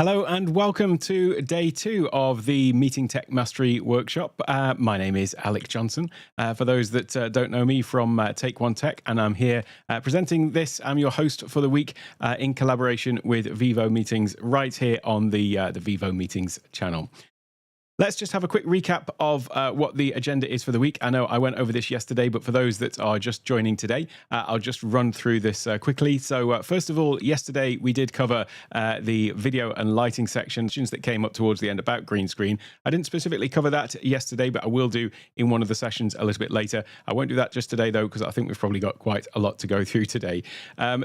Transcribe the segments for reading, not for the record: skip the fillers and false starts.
Hello and welcome to day 2 of the Meeting Tech Mastery Workshop. My name is Alec Johnson. For those that don't know me from Take One Tech, and I'm here presenting this. I'm your host for the week in collaboration with Vivo Meetings right here on the Vivo Meetings channel. Let's just have a quick recap of what the agenda is for the week. I know I went over this yesterday, but for those that are just joining today, I'll just run through this quickly. So first of all, yesterday we did cover the video and lighting sections that came up towards the end about green screen. I didn't specifically cover that yesterday, but I will do in one of the sessions a little bit later. I won't do that just today though, because I think we've probably got quite a lot to go through today.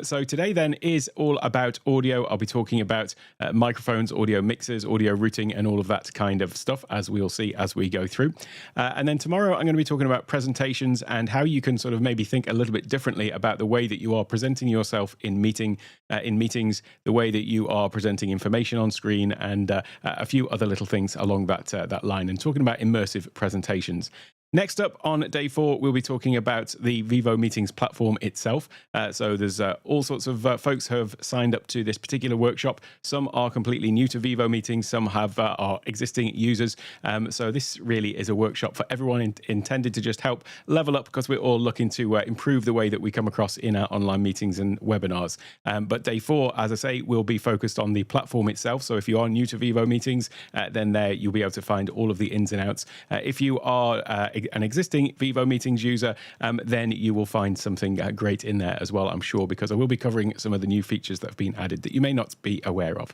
So today then is all about audio. I'll be talking about microphones, audio mixers, audio routing, and all of that kind of stuff, as we'll see as we go through. And then tomorrow I'm going to be talking about presentations and how you can sort of maybe think a little bit differently about the way that you are presenting yourself in meetings, the way that you are presenting information on screen, and a few other little things along that line, and talking about immersive presentations. Next up on day 4, we'll be talking about the Vivo Meetings platform itself. So there's all sorts of folks who have signed up to this particular workshop. Some are completely new to Vivo Meetings, some are existing users. So this really is a workshop for everyone intended to just help level up, because we're all looking to improve the way that we come across in our online meetings and webinars. But day 4, as I say, will be focused on the platform itself. So if you are new to Vivo Meetings, then there you'll be able to find all of the ins and outs. If you are an existing Vivo Meetings user, then you will find something great in there as well, I'm sure, because I will be covering some of the new features that have been added that you may not be aware of.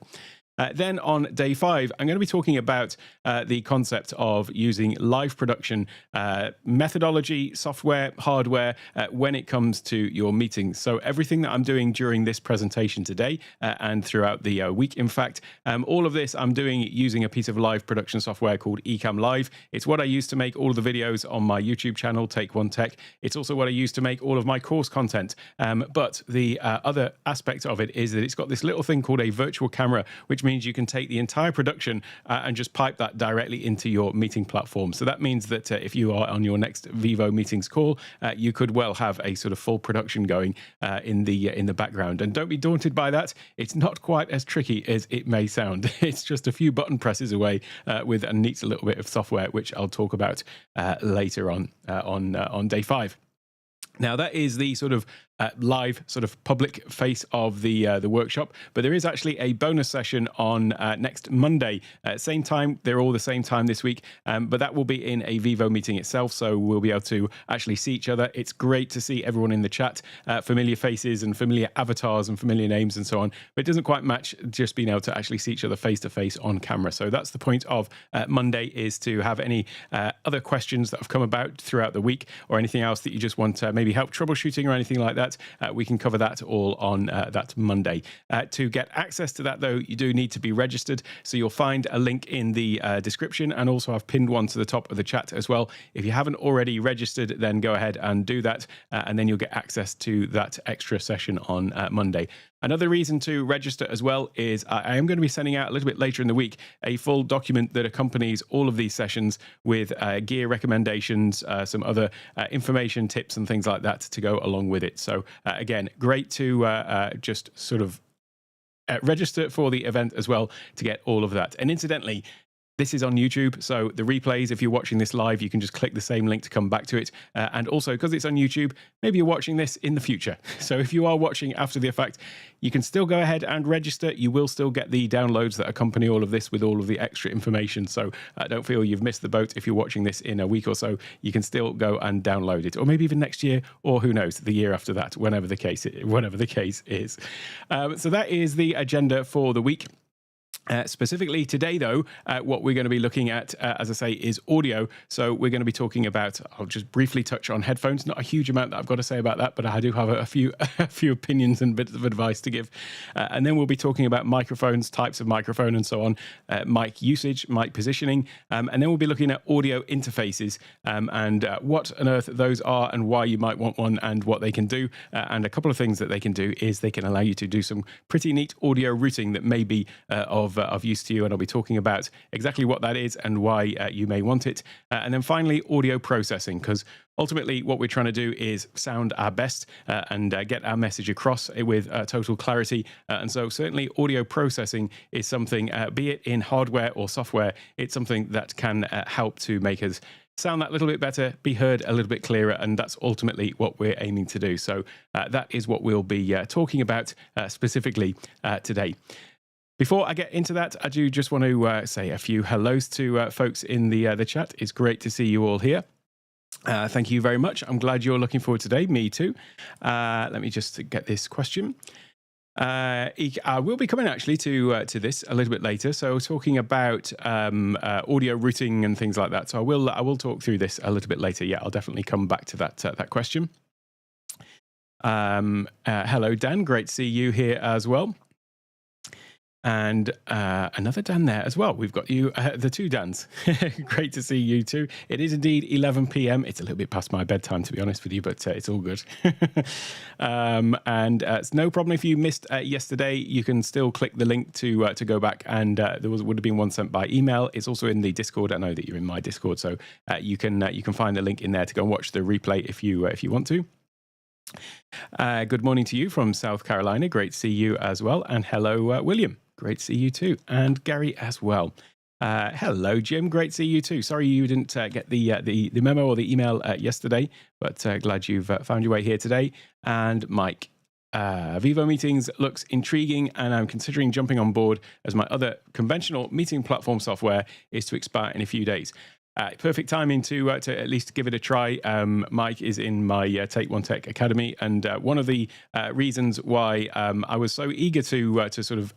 Then on day 5, I'm going to be talking about the concept of using live production methodology, software, hardware, when it comes to your meetings. So everything that I'm doing during this presentation today and throughout the week, in fact, all of this I'm doing using a piece of live production software called Ecamm Live. It's what I use to make all of the videos on my YouTube channel, Take One Tech. It's also what I use to make all of my course content. But the other aspect of it is that it's got this little thing called a virtual camera, which means you can take the entire production and just pipe that directly into your meeting platform. So that means that if you are on your next Vivo Meetings call, you could well have a sort of full production going in the background. And don't be daunted by that. It's not quite as tricky as it may sound. It's just a few button presses away with a neat little bit of software, which I'll talk about later on day 5. Now, that is the sort of live sort of public face of the workshop, but there is actually a bonus session on next Monday, same time. They're all the same time this week, but that will be in a Vivo meeting itself, so we'll be able to actually see each other. It's great to see everyone in the chat, familiar faces and familiar avatars and familiar names and so on, but it doesn't quite match just being able to actually see each other face to face on camera. So that's the point of Monday, is to have any other questions that have come about throughout the week, or anything else that you just want maybe help troubleshooting or anything like that. We can cover that all on that Monday. To get access to that, though, you do need to be registered. So you'll find a link in the description, and also I've pinned one to the top of the chat as well. If you haven't already registered, then go ahead and do that, and then you'll get access to that extra session on Monday. Another reason to register as well is I am going to be sending out a little bit later in the week a full document that accompanies all of these sessions with gear recommendations, some other information, tips and things like that to go along with it. So again, great to just sort of register for the event as well to get all of that. And incidentally, this is on YouTube, so the replays, if you're watching this live, you can just click the same link to come back to it. And also, because it's on YouTube, maybe you're watching this in the future. So if you are watching after the fact, you can still go ahead and register. You will still get the downloads that accompany all of this with all of the extra information. So don't feel you've missed the boat if you're watching this in a week or so. You can still go and download it, or maybe even next year, or who knows, the year after that, whenever the case is. So that is the agenda for the week. Specifically today, though, what we're going to be looking at, as I say, is audio. So we're going to be talking about, I'll just briefly touch on headphones. Not a huge amount that I've got to say about that, but I do have a few opinions and bits of advice to give. And then we'll be talking about microphones, types of microphone and so on, mic usage, mic positioning. And then we'll be looking at audio interfaces and what on earth those are and why you might want one and what they can do. And a couple of things that they can do is they can allow you to do some pretty neat audio routing that may be of of use to you, and I'll be talking about exactly what that is and why you may want it. And then finally, audio processing, because ultimately what we're trying to do is sound our best and get our message across with total clarity. And so certainly audio processing is something, be it in hardware or software, it's something that can help to make us sound that little bit better, be heard a little bit clearer, and that's ultimately what we're aiming to do. So that is what we'll be talking about specifically today. Before I get into that, I do just want to say a few hellos to folks in the chat. It's great to see you all here. Thank you very much. I'm glad you're looking forward today. Me too. Let me just get this question. I will be coming actually to this a little bit later. So talking about audio routing and things like that. So I will talk through this a little bit later. Yeah, I'll definitely come back to that question. Hello, Dan. Great to see you here as well. And another Dan there as well. We've got you, the two Dans. Great to see you too. It is indeed 11 p.m. It's a little bit past my bedtime, to be honest with you, but it's all good. And it's no problem if you missed yesterday. You can still click the link to go back, and would have been one sent by email. It's also in the Discord. I know that you're in my Discord, so you can find the link in there to go and watch the replay if you want to. Good morning to you from South Carolina. Great to see you as well. And hello, William. Great to see you too. And Gary as well. Hello, Jim. Great to see you too. Sorry you didn't get the memo or the email yesterday, but glad you've found your way here today. And Mike, Vivo Meetings looks intriguing, and I'm considering jumping on board as my other conventional meeting platform software is to expire in a few days. Perfect timing to at least give it a try. Mike is in my Take One Tech Academy, and one of the reasons why I was so eager to sort of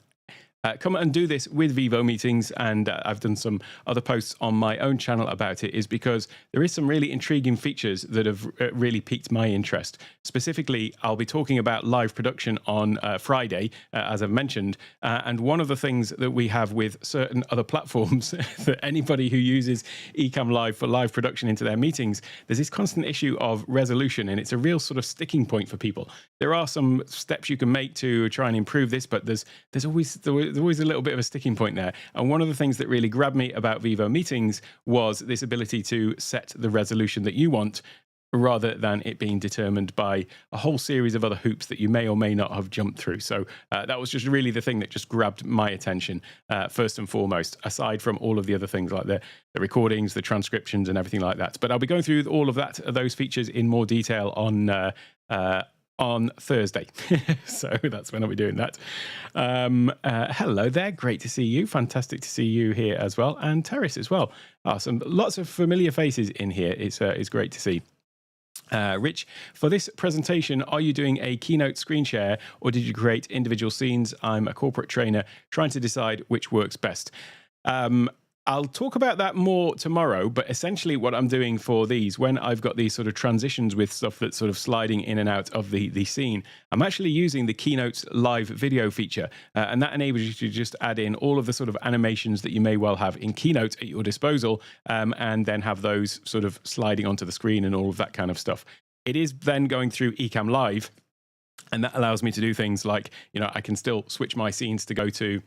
come and do this with Vivo Meetings, and I've done some other posts on my own channel about it, is because there is some really intriguing features that have really piqued my interest. Specifically, I'll be talking about live production on Friday, as I've mentioned, and one of the things that we have with certain other platforms that anybody who uses Ecamm Live for live production into their meetings, there's this constant issue of resolution, and it's a real sort of sticking point for people. There are some steps you can make to try and improve this, but there's always a little bit of a sticking point there. And one of the things that really grabbed me about Vivo Meetings was this ability to set the resolution that you want, rather than it being determined by a whole series of other hoops that you may or may not have jumped through. So that was just really the thing that just grabbed my attention first and foremost, aside from all of the other things like the recordings, the transcriptions and everything like that. But I'll be going through all of those features in more detail on Thursday. So that's when I'll be doing that. Hello there. Great to see you. Fantastic to see you here as well. And Terrace as well. Lots of familiar faces in here. It's great to see. Rich, for this presentation, are you doing a keynote screen share, or did you create individual scenes? I'm a corporate trainer trying to decide which works best. I'll talk about that more tomorrow, but essentially what I'm doing for these, when I've got these sort of transitions with stuff that's sort of sliding in and out of the scene, I'm actually using the Keynote's live video feature, and that enables you to just add in all of the sort of animations that you may well have in Keynote at your disposal, and then have those sort of sliding onto the screen and all of that kind of stuff. It is then going through Ecamm Live, and that allows me to do things like, I can still switch my scenes to go to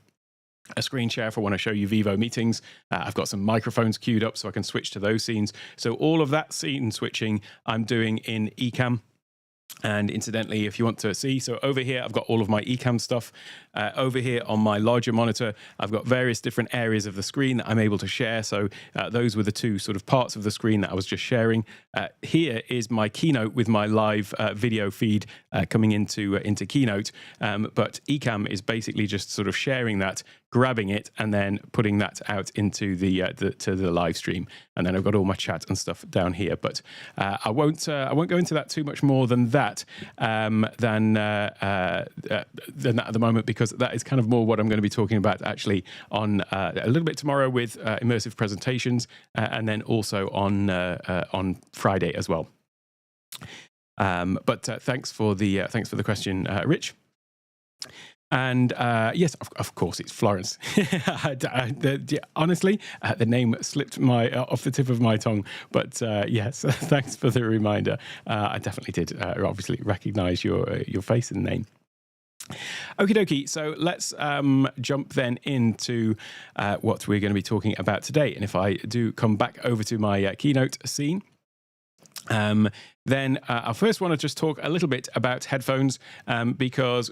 a screen share if I want to show you Vivo Meetings. I've got some microphones queued up so I can switch to those scenes. So all of that scene switching I'm doing in Ecamm. And incidentally, if you want to see, so over here, I've got all of my Ecamm stuff. Over here on my larger monitor, I've got various different areas of the screen that I'm able to share. So those were the two sort of parts of the screen that I was just sharing. Here is my Keynote with my live video feed coming into Keynote. But Ecamm is basically just sort of sharing that, grabbing it, and then putting that out into to the live stream. And then I've got all my chat and stuff down here. But I won't go into that too much more than that than that at the moment, because that is kind of more what I'm going to be talking about actually on a little bit tomorrow with immersive presentations, and then also on Friday as well. But thanks for the question, Rich. And yes, of course, it's Florence. Honestly, the name slipped off the tip of my tongue. But yes, thanks for the reminder. I definitely did obviously recognize your face and name. Okie dokie. So let's jump then into what we're going to be talking about today. And if I do come back over to my keynote scene, then I first want to just talk a little bit about headphones because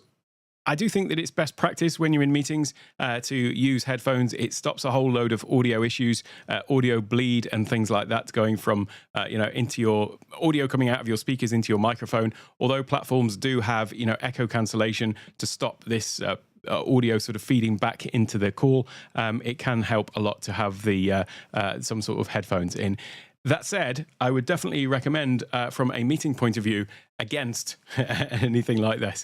I do think that it's best practice when you're in meetings to use headphones. It stops a whole load of audio issues, audio bleed and things like that going from, into your audio coming out of your speakers into your microphone. Although platforms do have, echo cancellation to stop this audio sort of feeding back into the call, it can help a lot to have the some sort of headphones in. That said, I would definitely recommend, from a meeting point of view, against anything like this.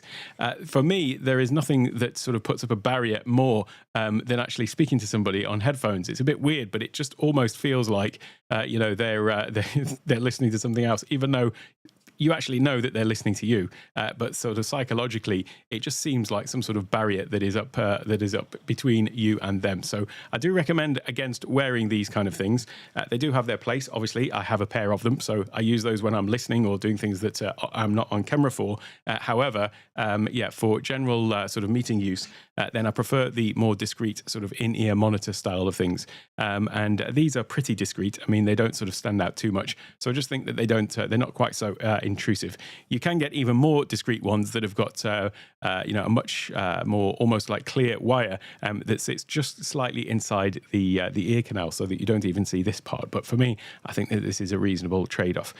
For me, there is nothing that sort of puts up a barrier more than actually speaking to somebody on headphones. It's a bit weird, but it just almost feels like, they're listening to something else, even though you actually know that they're listening to you, but sort of psychologically, it just seems like some sort of barrier that is up between you and them. So I do recommend against wearing these kind of things. They do have their place. Obviously, I have a pair of them, so I use those when I'm listening or doing things that I'm not on camera for. However, for general sort of meeting use, then I prefer the more discreet sort of in-ear monitor style of things. And these are pretty discreet. I mean, they don't sort of stand out too much. So I just think that they're not quite so intrusive. You can get even more discreet ones that have got a much more almost like clear wire that sits just slightly inside the ear canal, so that you don't even see this part. But for me, I think that this is a reasonable trade-off.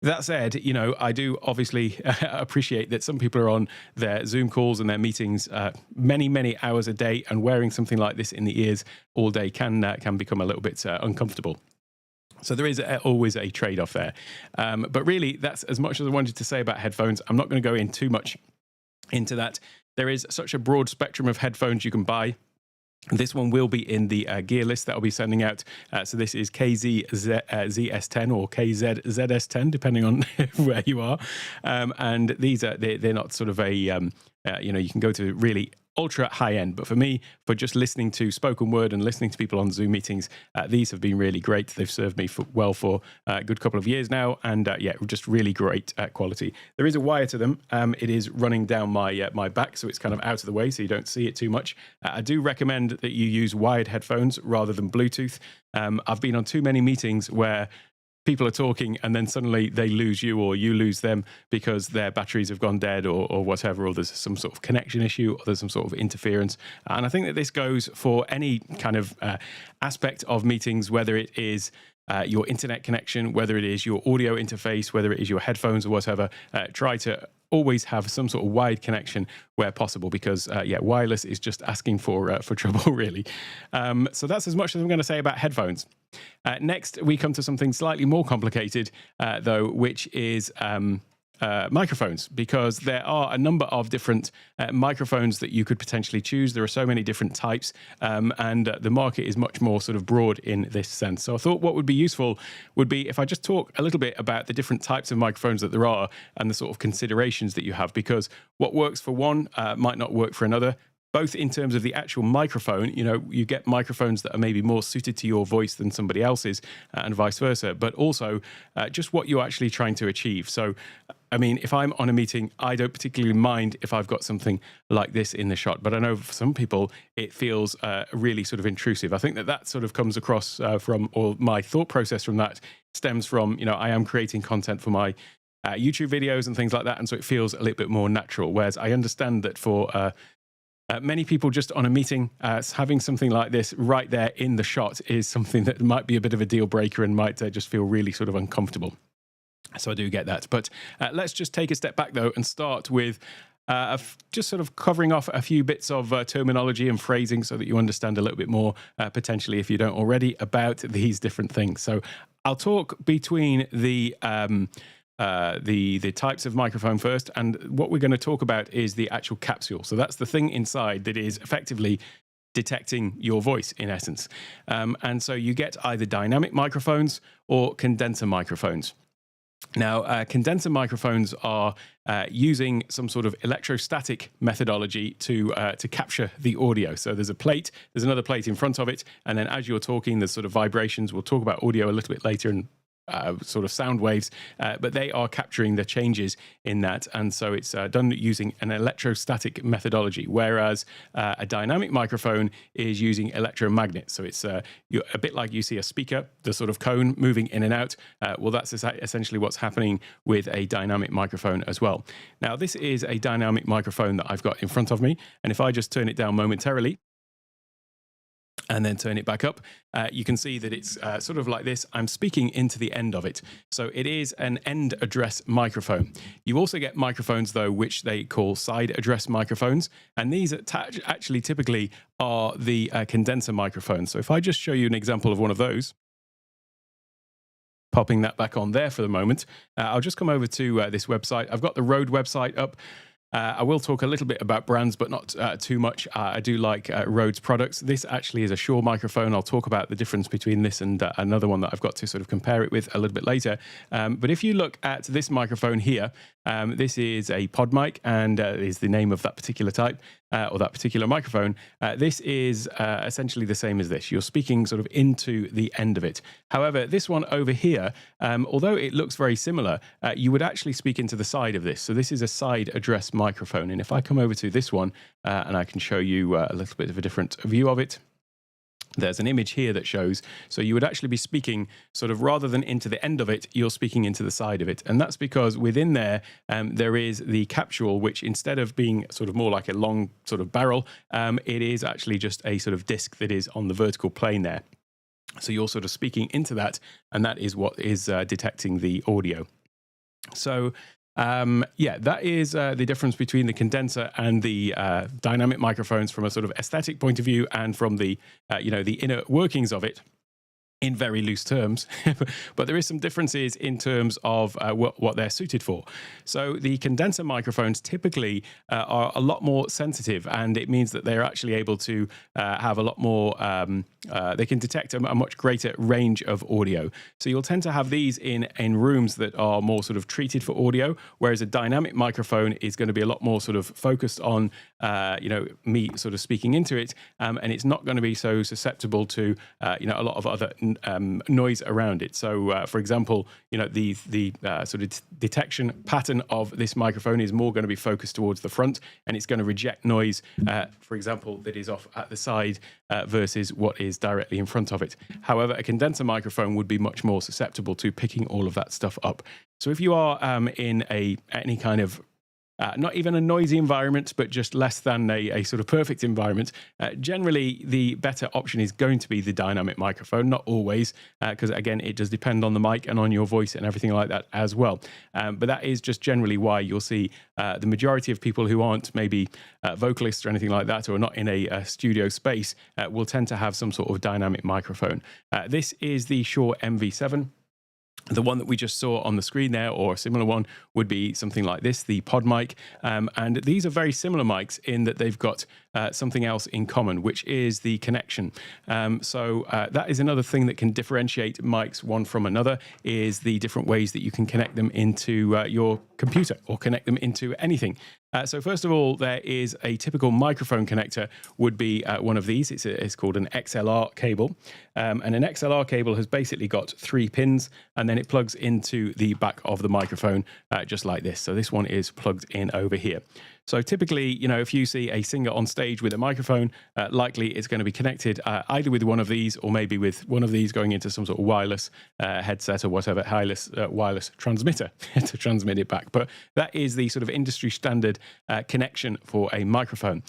That said, I do obviously appreciate that some people are on their Zoom calls and their meetings many, many hours a day, and wearing something like this in the ears all day can become a little bit uncomfortable. So there is always a trade-off there. But really, that's as much as I wanted to say about headphones. I'm not going to go in too much into that. There is such a broad spectrum of headphones you can buy. This one will be in the gear list that I'll be sending out. So this is KZ-ZS10 or KZ-ZS10, depending on where you are. And these are, they're not sort of you can go to really ultra high end. But for me, for just listening to spoken word and listening to people on Zoom meetings, these have been really great. They've served me well for a good couple of years now. And just really great quality. There is a wire to them. It is running down my back, so it's kind of out of the way, so you don't see it too much. I do recommend that you use wired headphones rather than Bluetooth. I've been on too many meetings where people are talking and then suddenly they lose you or you lose them because their batteries have gone dead or whatever, or there's some sort of connection issue or there's some sort of interference. And I think that this goes for any kind of aspect of meetings, whether it is your internet connection, whether it is your audio interface, whether it is your headphones or whatever. Try to always have some sort of wired connection where possible, because wireless is just asking for trouble, really. So that's as much as I'm going to say about headphones. Next, we come to something slightly more complicated, though, which is microphones, because there are a number of different microphones that you could potentially choose. There are so many different types, and the market is much more sort of broad in this sense. So I thought what would be useful would be if I just talk a little bit about the different types of microphones that there are and the sort of considerations that you have, because what works for one might not work for another. Both in terms of the actual microphone, you get microphones that are maybe more suited to your voice than somebody else's, and vice versa, but also just what you're actually trying to achieve. So, I mean, if I'm on a meeting, I don't particularly mind if I've got something like this in the shot, but I know for some people it feels really sort of intrusive. I think that sort of comes across or my thought process from that stems from, I am creating content for my YouTube videos and things like that, and so it feels a little bit more natural, whereas I understand that for many people just on a meeting, having something like this right there in the shot is something that might be a bit of a deal breaker and might just feel really sort of uncomfortable. So I do get that. But let's just take a step back, though, and start with just sort of covering off a few bits of terminology and phrasing so that you understand a little bit more, potentially, if you don't already, about these different things. So I'll talk between the types of microphone first, and what we're going to talk about is the actual capsule. So that's the thing inside that is effectively detecting your voice, in essence. And so you get either dynamic microphones or condenser microphones. Now, condenser microphones are using some sort of electrostatic methodology to capture the audio. So there's a plate, there's another plate in front of it, and then as you're talking, there's sort of vibrations. We'll talk about audio a little bit later and sort of sound waves, but they are capturing the changes in that. And so it's done using an electrostatic methodology, whereas a dynamic microphone is using electromagnets. So it's a bit like you see a speaker, the sort of cone moving in and out. Well, that's essentially what's happening with a dynamic microphone as well. Now, this is a dynamic microphone that I've got in front of me. And if I just turn it down momentarily, and then turn it back up, you can see that it's sort of like this. I'm speaking into the end of it. So it is an end address microphone. You also get microphones, though, which they call side address microphones. And these actually typically are the condenser microphones. So if I just show you an example of one of those, popping that back on there for the moment, I'll just come over to this website. I've got the Rode website up. I will talk a little bit about brands, but not too much. I do like Rode's products. This actually is a Shure microphone. I'll talk about the difference between this and another one that I've got to sort of compare it with a little bit later. But if you look at this microphone here, this is a pod mic, and is the name of that particular type or that particular microphone. This is essentially the same as this. You're speaking sort of into the end of it. However, this one over here, although it looks very similar, you would actually speak into the side of this. So this is a side address microphone. And if I come over to this one, and I can show you a little bit of a different view of it. There's an image here that shows, so you would actually be speaking sort of rather than into the end of it, you're speaking into the side of it. And that's because within there, there is the capsule, which instead of being sort of more like a long sort of barrel, it is actually just a sort of disc that is on the vertical plane there. So you're sort of speaking into that, and that is what is detecting the audio. So yeah, that is the difference between the condenser and the dynamic microphones from a sort of aesthetic point of view, and from the the inner workings of it, in very loose terms. But there is some differences in terms of what they're suited for. So the condenser microphones typically are a lot more sensitive, and it means that they're actually able to have a lot more, they can detect a much greater range of audio. So you'll tend to have these in rooms that are more sort of treated for audio, whereas a dynamic microphone is going to be a lot more sort of focused on, me sort of speaking into it, and it's not going to be so susceptible to, a lot of other noise around it. So, for example, the sort of detection pattern of this microphone is more going to be focused towards the front, and it's going to reject noise, for example, that is off at the side versus what is directly in front of it. However, a condenser microphone would be much more susceptible to picking all of that stuff up. So if you are in any kind of not even a noisy environment, but just less than a sort of perfect environment, generally the better option is going to be the dynamic microphone. Not always, because again, it does depend on the mic and on your voice and everything like that as well. But that is just generally why you'll see the majority of people who aren't maybe vocalists or anything like that, or not in a studio space, will tend to have some sort of dynamic microphone. This is the Shure MV7. The one that we just saw on the screen there, or a similar one, would be something like this, the pod mic. And these are very similar mics in that they've got something else in common, which is the connection. So that is another thing that can differentiate mics one from another, is the different ways that you can connect them into your computer, or connect them into anything. So first of all, there is a typical microphone connector would be one of these. It's called an XLR cable. And an XLR cable has basically got 3 pins, and then it plugs into the back of the microphone just like this. So this one is plugged in over here. So typically, if you see a singer on stage with a microphone, likely it's going to be connected either with one of these, or maybe with one of these going into some sort of wireless headset or whatever, wireless transmitter to transmit it back. But that is the sort of industry standard connection for a microphone.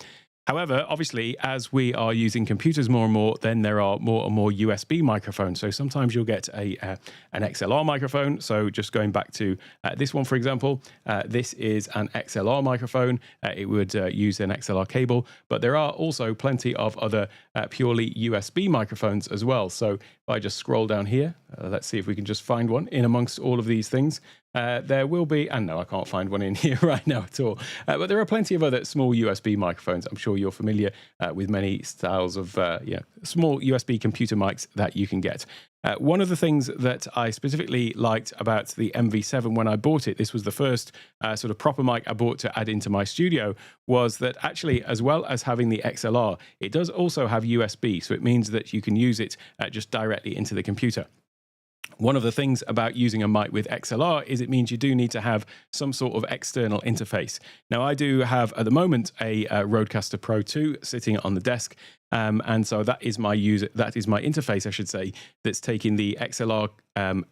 However, obviously, as we are using computers more and more, then there are more and more USB microphones. So sometimes you'll get an XLR microphone. So just going back to this one, for example, this is an XLR microphone. It would use an XLR cable, but there are also plenty of other purely USB microphones as well. So if I just scroll down here, let's see if we can just find one in amongst all of these things. There will be, and no, I can't find one in here right now at all. But there are plenty of other small USB microphones. I'm sure you're familiar with many styles of small USB computer mics that you can get. One of the things that I specifically liked about the MV7 when I bought it, this was the first sort of proper mic I bought to add into my studio, was that actually, as well as having the XLR, it does also have USB. So it means that you can use it just directly into the computer. One of the things about using a mic with XLR is it means you do need to have some sort of external interface. Now, I do have at the moment a Rodecaster Pro 2 sitting on the desk, and so that is my interface, I should say, that's taking the XLR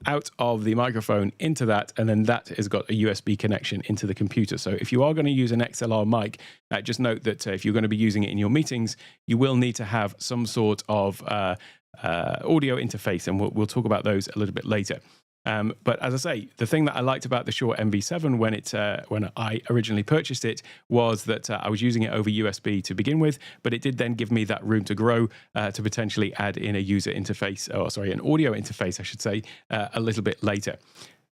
out of the microphone into that, and then that has got a USB connection into the computer. So if you are going to use an XLR mic, just note that if you're going to be using it in your meetings, you will need to have some sort of audio interface, and we'll talk about those a little bit later. But as I say, the thing that I liked about the Shure MV7 when I originally purchased it was that I was using it over USB to begin with, but it did then give me that room to grow to potentially add in a user interface, an audio interface, I should say, a little bit later.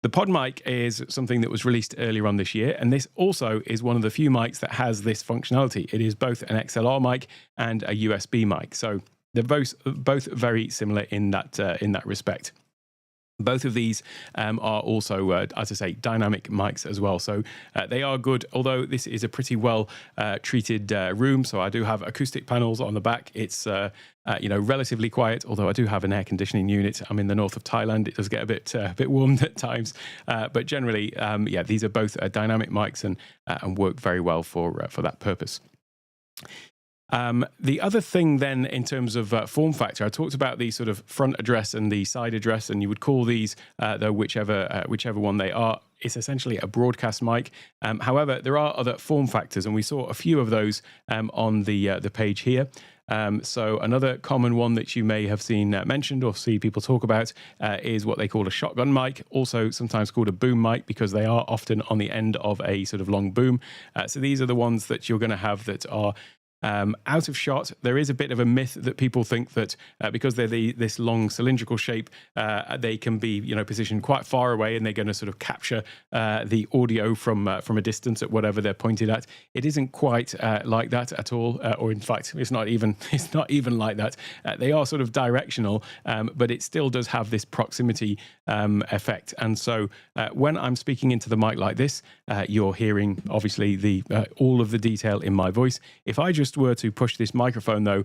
The pod mic is something that was released earlier on this year, and this also is one of the few mics that has this functionality. It is both an XLR mic and a USB mic, so they're both very similar in that respect. Both of these are also, as I say, dynamic mics as well. So they are good, although this is a pretty well treated room. So I do have acoustic panels on the back. It's relatively quiet, although I do have an air conditioning unit. I'm in the north of Thailand. It does get a bit warm at times, but generally, these are both dynamic mics and work very well for that purpose. The other thing then in terms of form factor, I talked about the sort of front address and the side address, and you would call these, though whichever one they are, it's essentially a broadcast mic. However, there are other form factors, and we saw a few of those on the page here. So another common one that you may have seen mentioned or see people talk about is what they call a shotgun mic, also sometimes called a boom mic, because they are often on the end of a sort of long boom. So these are the ones that you're going to have that are out of shot. There is a bit of a myth that people think that because they're this long cylindrical shape, they can be positioned quite far away, and they're going to sort of capture the audio from a distance at whatever they're pointed at. It isn't quite like that at all, or in fact, it's not even like that. They are sort of directional, but it still does have this proximity effect. And so when I'm speaking into the mic like this, you're hearing obviously all of the detail in my voice. If I just were to push this microphone, though,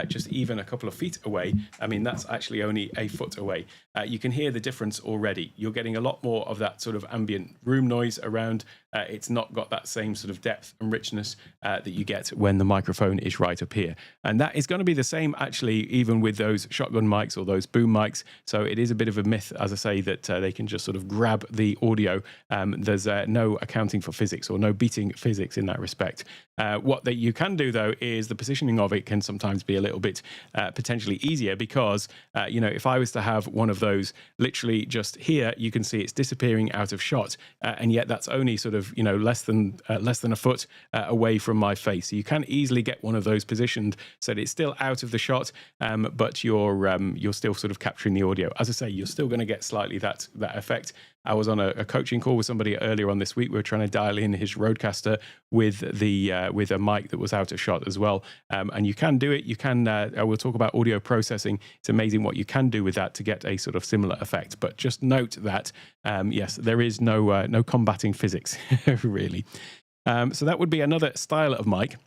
just even a couple of feet away, I mean, that's actually only a foot away, you can hear the difference already. You're getting a lot more of that sort of ambient room noise around. It's not got that same sort of depth and richness that you get when the microphone is right up here. And that is going to be the same, actually, even with those shotgun mics or those boom mics. So it is a bit of a myth, as I say, that they can just sort of grab the audio. There's no accounting for physics or no beating physics in that respect. What that you can do, though, is the positioning of it can sometimes be a little bit potentially easier, because, if I was to have one of those literally just here, you can see it's disappearing out of shot, and yet that's only sort of less than a foot away from my face. So you can easily get one of those positioned so that it's still out of the shot, but you're still sort of capturing the audio. As I say, you're still going to get slightly that effect. I was on a coaching call with somebody earlier on this week. We were trying to dial in his Rodecaster with a mic that was out of shot as well. And you can do it. You can. I will talk about audio processing. It's amazing what you can do with that to get a sort of similar effect. But just note that yes, there is no combating physics really. So that would be another style of mic.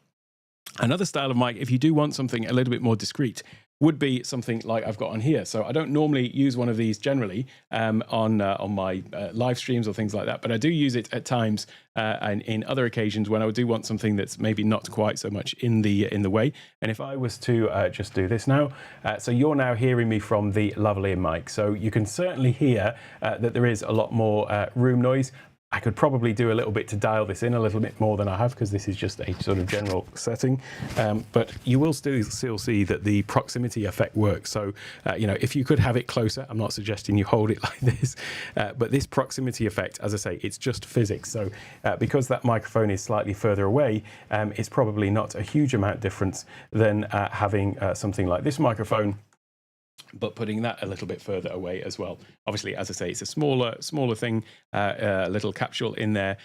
Another style of mic, if you do want something a little bit more discreet, would be something like I've got on here. So I don't normally use one of these generally on my live streams or things like that, but I do use it at times and in other occasions when I do want something that's maybe not quite so much in the way. And if I was to just do this now, so you're now hearing me from the lavalier mic. So you can certainly hear that there is a lot more room noise. I could probably do a little bit to dial this in a little bit more than I have, because this is just a sort of general setting. But you will still see that the proximity effect works. So, if you could have it closer, I'm not suggesting you hold it like this, but this proximity effect, as I say, it's just physics. So because that microphone is slightly further away, it's probably not a huge amount difference than having something like this microphone, but putting that a little bit further away as well. Obviously, as I say, it's a smaller thing, a little capsule in there,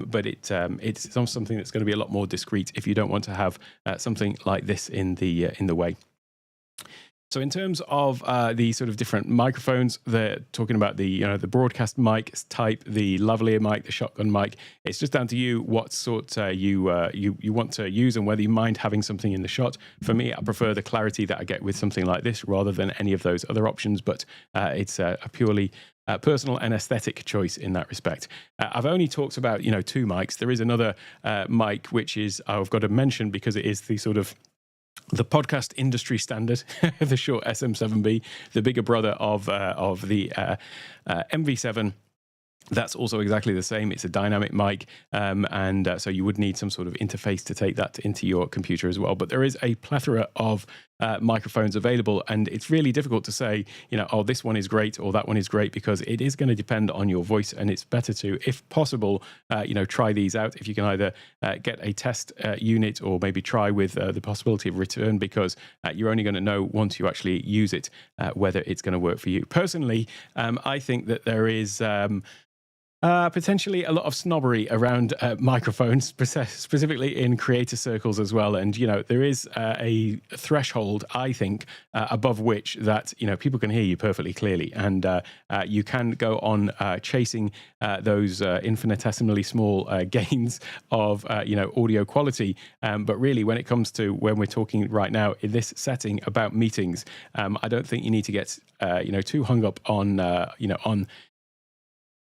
but it's something that's going to be a lot more discreet if you don't want to have something like this in the way. So in terms of the sort of different microphones, they're talking about the broadcast mic type, the lavalier mic, the shotgun mic. It's just down to you what sort you want to use and whether you mind having something in the shot. For me, I prefer the clarity that I get with something like this rather than any of those other options. But it's a purely personal and aesthetic choice in that respect. I've only talked about two mics. There is another mic which is I've got to mention because it is the sort of the podcast industry standard, the Shure SM7B, the bigger brother of the MV7. That's also exactly the same. It's a dynamic mic, and so you would need some sort of interface to take that into your computer as well. But there is a plethora of microphones available, and it's really difficult to say, oh, this one is great or that one is great, because it is going to depend on your voice, and it's better to, if possible, try these out. If you can either get a test unit or maybe try with the possibility of return, because you're only going to know once you actually use it whether it's going to work for you. Personally, I think that there is potentially a lot of snobbery around microphones, specifically in creator circles as well. And, there is a threshold, I think, above which that, people can hear you perfectly clearly. And you can go on chasing those infinitesimally small gains of, audio quality. But really, when it comes to when we're talking right now in this setting about meetings, I don't think you need to get, too hung up on,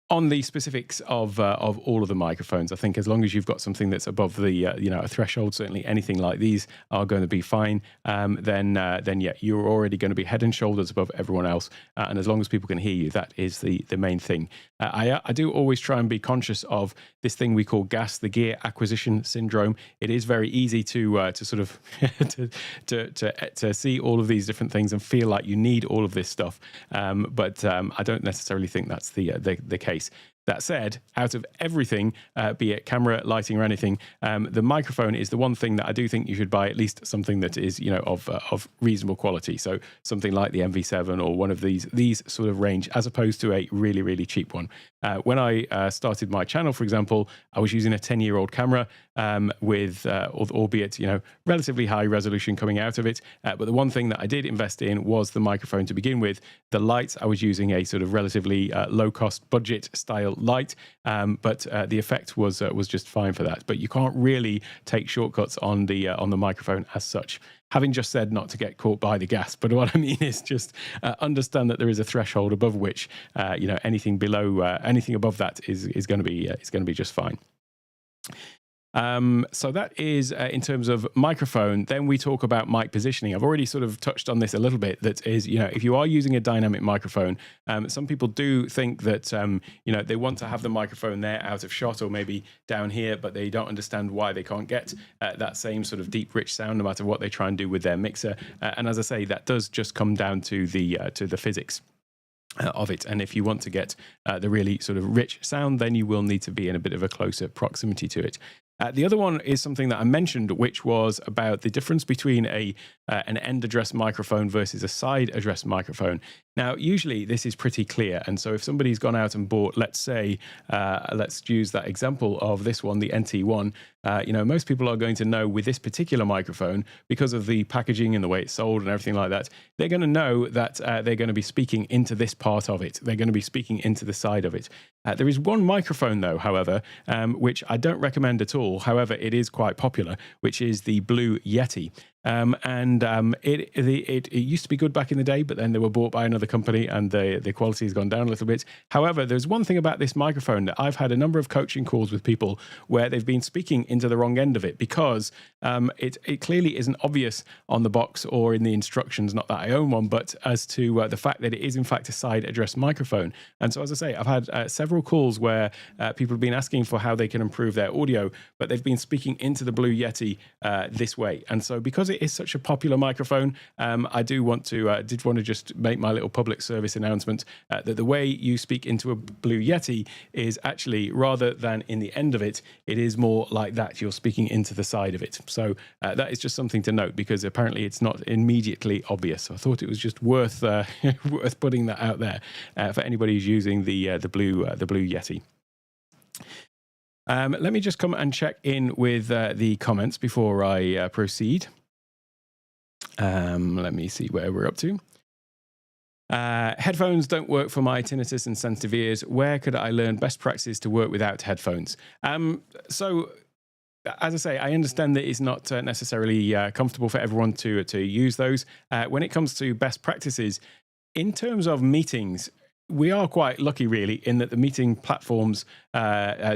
on the specifics of all of the microphones. I think as long as you've got something that's above the a threshold, certainly anything like these are going to be fine. Then yeah, you're already going to be head and shoulders above everyone else. And as long as people can hear you, that is the main thing. I do always try and be conscious of this thing we call GAS, the gear acquisition syndrome. It is very easy to sort of to see all of these different things and feel like you need all of this stuff. But I don't necessarily think that's the case. That said, out of everything, be it camera, lighting, or anything, the microphone is the one thing that I do think you should buy at least something that is, of reasonable quality. So something like the MV7 or one of these sort of range, as opposed to a really, really cheap one. When I started my channel, for example, I was using a 10-year-old camera with, albeit, relatively high resolution coming out of it. But the one thing that I did invest in was the microphone to begin with. The lights, I was using a sort of relatively low-cost budget style light, but the effect was just fine for that. But you can't really take shortcuts on the microphone as such. Having just said not to get caught by the gas, but what I mean is just understand that there is a threshold above which anything below anything above that is going to be just fine. So that is in terms of microphone. Then we talk about mic positioning. I've already sort of touched on this a little bit. That is, if you are using a dynamic microphone, some people do think that, they want to have the microphone there out of shot or maybe down here, but they don't understand why they can't get that same sort of deep, rich sound no matter what they try and do with their mixer. And as I say, that does just come down to the physics of it. And if you want to get the really sort of rich sound, then you will need to be in a bit of a closer proximity to it. The other one is something that I mentioned, which was about the difference between an end address microphone versus a side address microphone. Now, usually this is pretty clear. And so if somebody's gone out and bought, let's say, let's use that example of this one, the NT1, most people are going to know with this particular microphone, because of the packaging and the way it's sold and everything like that, they're going to know that they're going to be speaking into this part of it. They're going to be speaking into the side of it. There is one microphone, though, however, which I don't recommend at all. However, it is quite popular, which is the Blue Yeti. It used to be good back in the day, but then they were bought by another company and the quality has gone down a little bit. However, there's one thing about this microphone that I've had a number of coaching calls with people where they've been speaking into the wrong end of it, because it clearly isn't obvious on the box or in the instructions, not that I own one, but as to the fact that it is in fact a side address microphone. And so, as I say, I've had several calls where people have been asking for how they can improve their audio, but they've been speaking into the Blue Yeti this way. And so because it is such a popular microphone, I did want to just make my little public service announcement that the way you speak into a Blue Yeti is actually, rather than in the end of it, it is more like that. You're speaking into the side of it. So that is just something to note, because apparently it's not immediately obvious. So I thought it was just worth worth putting that out there for anybody who's using the Blue Yeti. Let me just come and check in with the comments before I proceed. Let me see where we're up to. Headphones don't work for my tinnitus and sensitive ears. Where could I learn best practices to work without headphones? So, as I say, I understand that it's not necessarily comfortable for everyone to use those. When it comes to best practices, in terms of meetings, we are quite lucky, really, in that the meeting platforms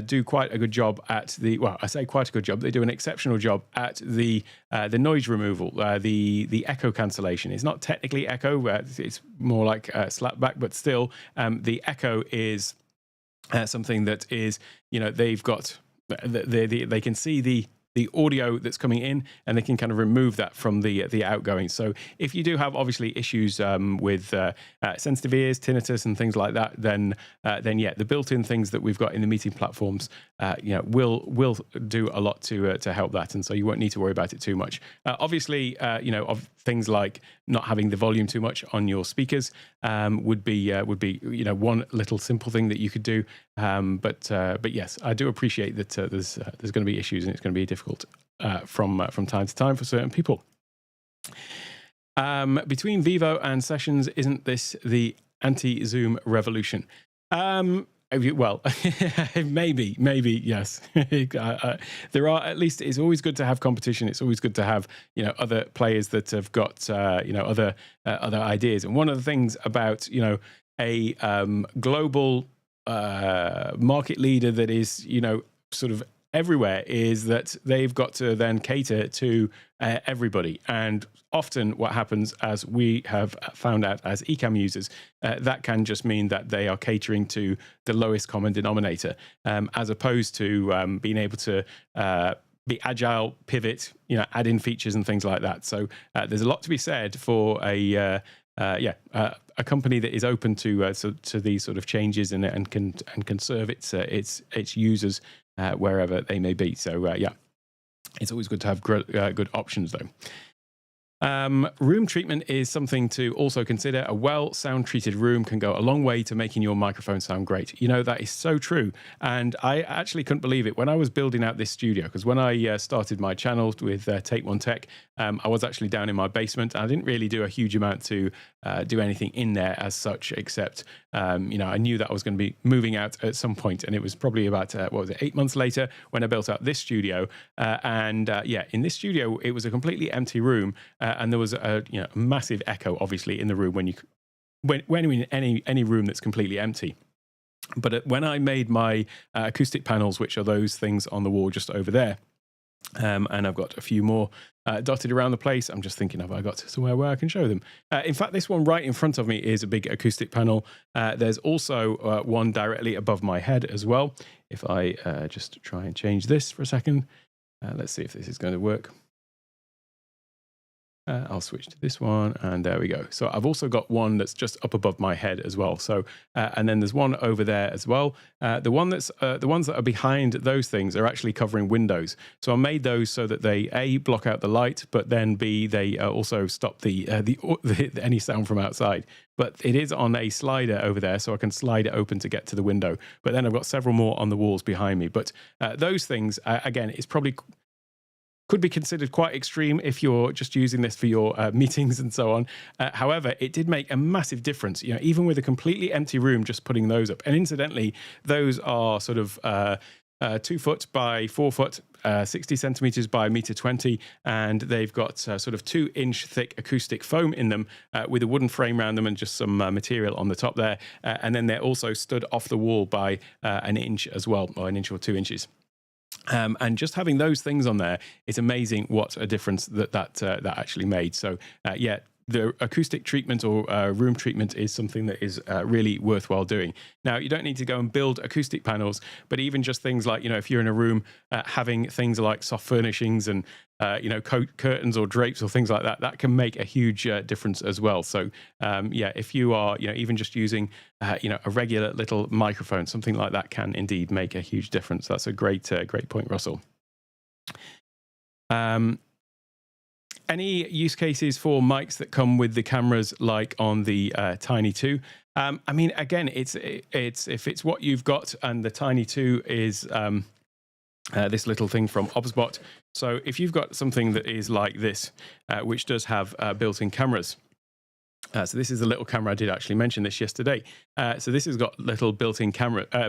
do quite a good job at well, I say quite a good job. They do an exceptional job at the noise removal, the echo cancellation. It's not technically echo; it's more like slapback, but still, the echo is something that is, they've got they can see the audio that's coming in, and they can kind of remove that from the outgoing. So if you do have obviously issues with sensitive ears, tinnitus, and things like that, then yeah, the built-in things that we've got in the meeting platforms, will do a lot to help that, and so you won't need to worry about it too much. Obviously, of things like not having the volume too much on your speakers would be one little simple thing that you could do. But yes, I do appreciate that there's going to be issues, and it's going to be difficult from time to time for certain people. Between Vivo and Sessions, isn't this the anti-Zoom revolution? Well, maybe yes. There are, at least, it's always good to have competition. It's always good to have other players that have got other ideas. And one of the things about a global market leader that is sort of everywhere is that they've got to then cater to everybody. And often what happens, as we have found out as Ecamm users, that can just mean that they are catering to the lowest common denominator, as opposed to being able to be agile, pivot, add in features and things like that. So there's a lot to be said for a company that is open to these sort of changes and can serve its users wherever they may be. So yeah, it's always good to have good options though. Room treatment is something to also consider. A well sound treated room can go a long way to making your microphone sound great. That is so true. And I actually couldn't believe it when I was building out this studio, because when I started my channel with Take One Tech, I was actually down in my basement. I didn't really do a huge amount to do anything in there as such, except I knew that I was going to be moving out at some point, and it was probably about 8 months later when I built out this studio. In this studio, it was a completely empty room, and there was a massive echo, obviously, in the room when in any room that's completely empty. But when I made my acoustic panels, which are those things on the wall just over there, and I've got a few more dotted around the place. I'm just thinking, have I got somewhere where I can show them? In fact, this one right in front of me is a big acoustic panel. There's also one directly above my head as well. If I just try and change this for a second, let's see if this is going to work. I'll switch to this one, and there we go. So I've also got one that's just up above my head as well. So, and then there's one over there as well. The ones that are behind those things are actually covering windows. So I made those so that they A, block out the light, but then B, they also stop any sound from outside. But it is on a slider over there, so I can slide it open to get to the window. But then I've got several more on the walls behind me. But those things, again, it's probably could be considered quite extreme if you're just using this for your meetings and so on. However, it did make a massive difference, even with a completely empty room, just putting those up. And incidentally, those are sort of 2 foot by 4 foot, 60 centimeters by $1.20 m, and they've got sort of 2-inch thick acoustic foam in them with a wooden frame around them and just some material on the top there. And then they're also stood off the wall by 1 inch as well, or 1 inch or 2 inches. And just having those things on there, it's amazing what a difference that actually made. So yeah, the acoustic treatment or room treatment is something that is really worthwhile doing. Now, you don't need to go and build acoustic panels, but even just things like, if you're in a room, having things like soft furnishings and, curtains or drapes or things like that, that can make a huge difference as well. So, yeah, if you are, even just using, a regular little microphone, something like that can indeed make a huge difference. That's a great point, Russell. Any use cases for mics that come with the cameras, like on the Tiny 2? I mean, again, it's if it's what you've got, and the Tiny 2 is this little thing from OBSBot. So if you've got something that is like this, which does have built-in cameras. So this is a little camera. I did actually mention this yesterday. So this has got little built-in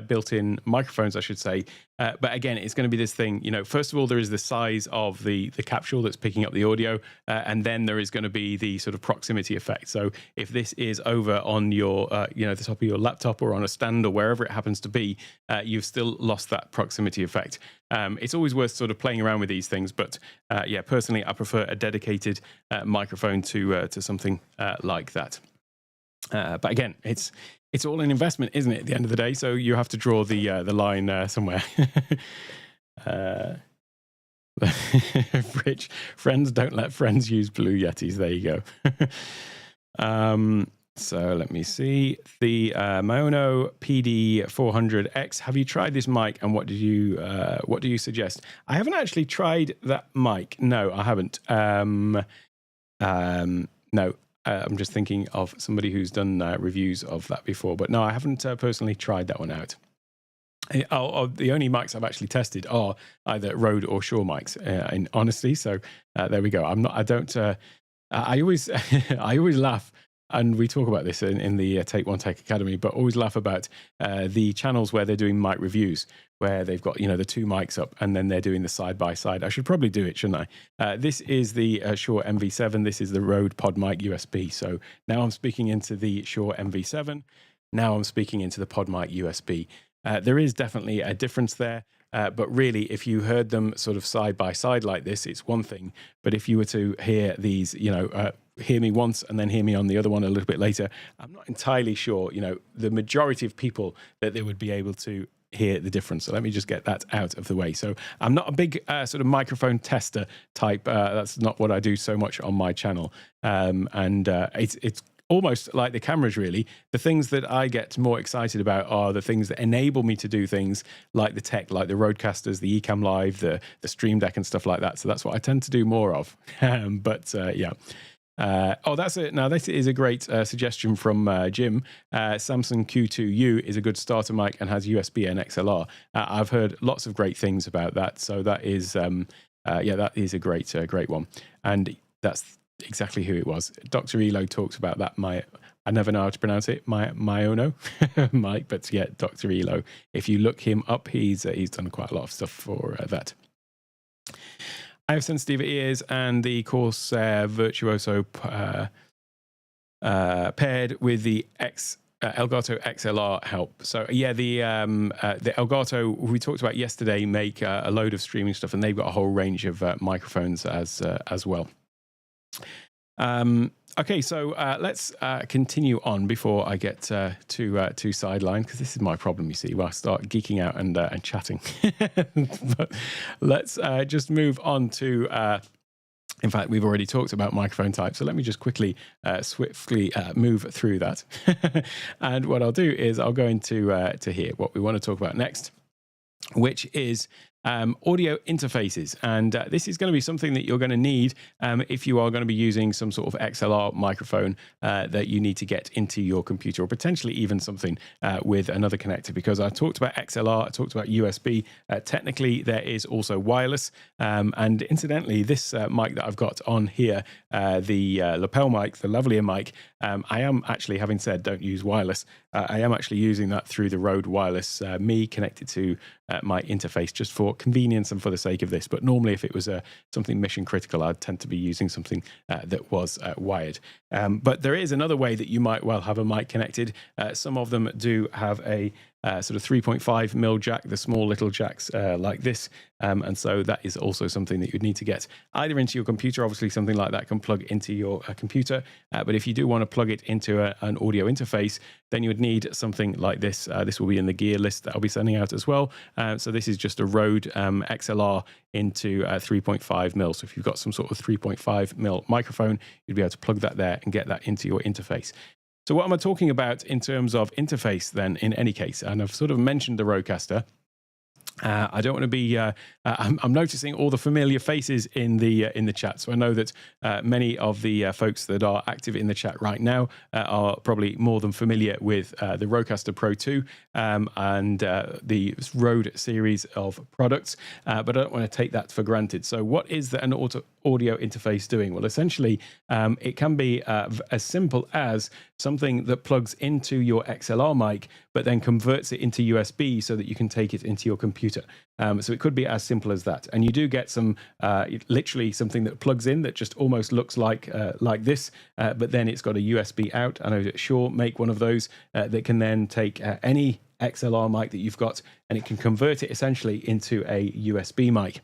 built-in microphones, I should say. But again, it's going to be this thing. First of all, there is the size of the capsule that's picking up the audio, and then there is going to be the sort of proximity effect. So if this is over on your, the top of your laptop or on a stand or wherever it happens to be, you've still lost that proximity effect. It's always worth sort of playing around with these things, but personally, I prefer a dedicated microphone to something like that. But again, it's all an investment, isn't it? At the end of the day, so you have to draw the line somewhere. Rich, friends don't let friends use Blue Yetis. There you go. So let me see the Maono PD400X. Have you tried this mic, and what do you suggest? I haven't actually tried that mic. No, I haven't. No. I'm just thinking of somebody who's done reviews of that before, but no, I haven't personally tried that one out. The only mics I've actually tested are either Rode or Shure mics, in honesty. So there we go. I always, I always laugh, and we talk about this in the Take One Tech Academy, but always laugh about the channels where they're doing mic reviews, where they've got, the two mics up and then they're doing the side by side. I should probably do it, shouldn't I? This is the Shure MV7. This is the Rode Pod Mic USB. So now I'm speaking into the Shure MV7. Now I'm speaking into the Pod Mic USB. There is definitely a difference there. But really, if you heard them sort of side by side like this, it's one thing. But if you were to hear these, hear me once and then hear me on the other one a little bit later, I'm not entirely sure, the majority of people that they would be able to hear the difference. So let me just get that out of the way. So I'm not a big sort of microphone tester type. That's not what I do so much on my channel. It's almost like the cameras, really. The things that I get more excited about are the things that enable me to do things like the tech, like the Roadcasters, the Ecamm Live, the Stream Deck and stuff like that. So that's what I tend to do more of. That's it. Now, this is a great suggestion from Jim. Samsung Q2U is a good starter mic and has USB and XLR. I've heard lots of great things about that. So that is, that is a great one. And that's exactly who it was. Dr. Elo talks about that. I never know how to pronounce it. Maono Mike, but yeah, Dr. Elo. If you look him up, he's done quite a lot of stuff for that. I have sensitive ears, and the Corsair Virtuoso paired with the Elgato XLR help. So yeah, the Elgato we talked about yesterday make a load of streaming stuff, and they've got a whole range of microphones as well. Okay, so let's continue on before I get too sidelined, because this is my problem, you see, where I start geeking out and chatting. But let's just move on to, in fact, we've already talked about microphone types, so let me just quickly, swiftly move through that. And what I'll do is I'll go into to here, what we want to talk about next, which is audio interfaces. And this is going to be something that you're going to need if you are going to be using some sort of XLR microphone that you need to get into your computer, or potentially even something with another connector, because I talked about XLR, I talked about USB. Technically, there is also wireless. And incidentally, this mic that I've got on here, the lapel mic, the lavalier mic, I am actually, having said don't use wireless, I am actually using that through the Rode Wireless Me connected to my interface, just for convenience and for the sake of this. But normally, if it was something mission critical, I'd tend to be using something that was wired. But there is another way that you might well have a mic connected. Some of them do have a sort of 3.5mm jack, the small little jacks like this. And so that is also something that you'd need to get either into your computer. Obviously, something like that can plug into your computer. But if you do want to plug it into an audio interface, then you would need something like this. This will be in the gear list that I'll be sending out as well. So this is just a Rode XLR into 3.5mm. So if you've got some sort of 3.5mm microphone, you'd be able to plug that there and get that into your interface. So what am I talking about in terms of interface then, in any case? And I've sort of mentioned the Rodecaster. I don't want to be. I'm noticing all the familiar faces in the chat, so I know that many of the folks that are active in the chat right now are probably more than familiar with the Rodecaster Pro 2 and the Rode series of products. But I don't want to take that for granted. So, what is an audio interface doing? Well, essentially, it can be as simple as something that plugs into your XLR mic, but then converts it into USB so that you can take it into your computer. So it could be as simple as that. And you do get some, literally something that plugs in that just almost looks like this, but then it's got a USB out. I know that Shure make one of those that can then take any XLR mic that you've got, and it can convert it essentially into a USB mic.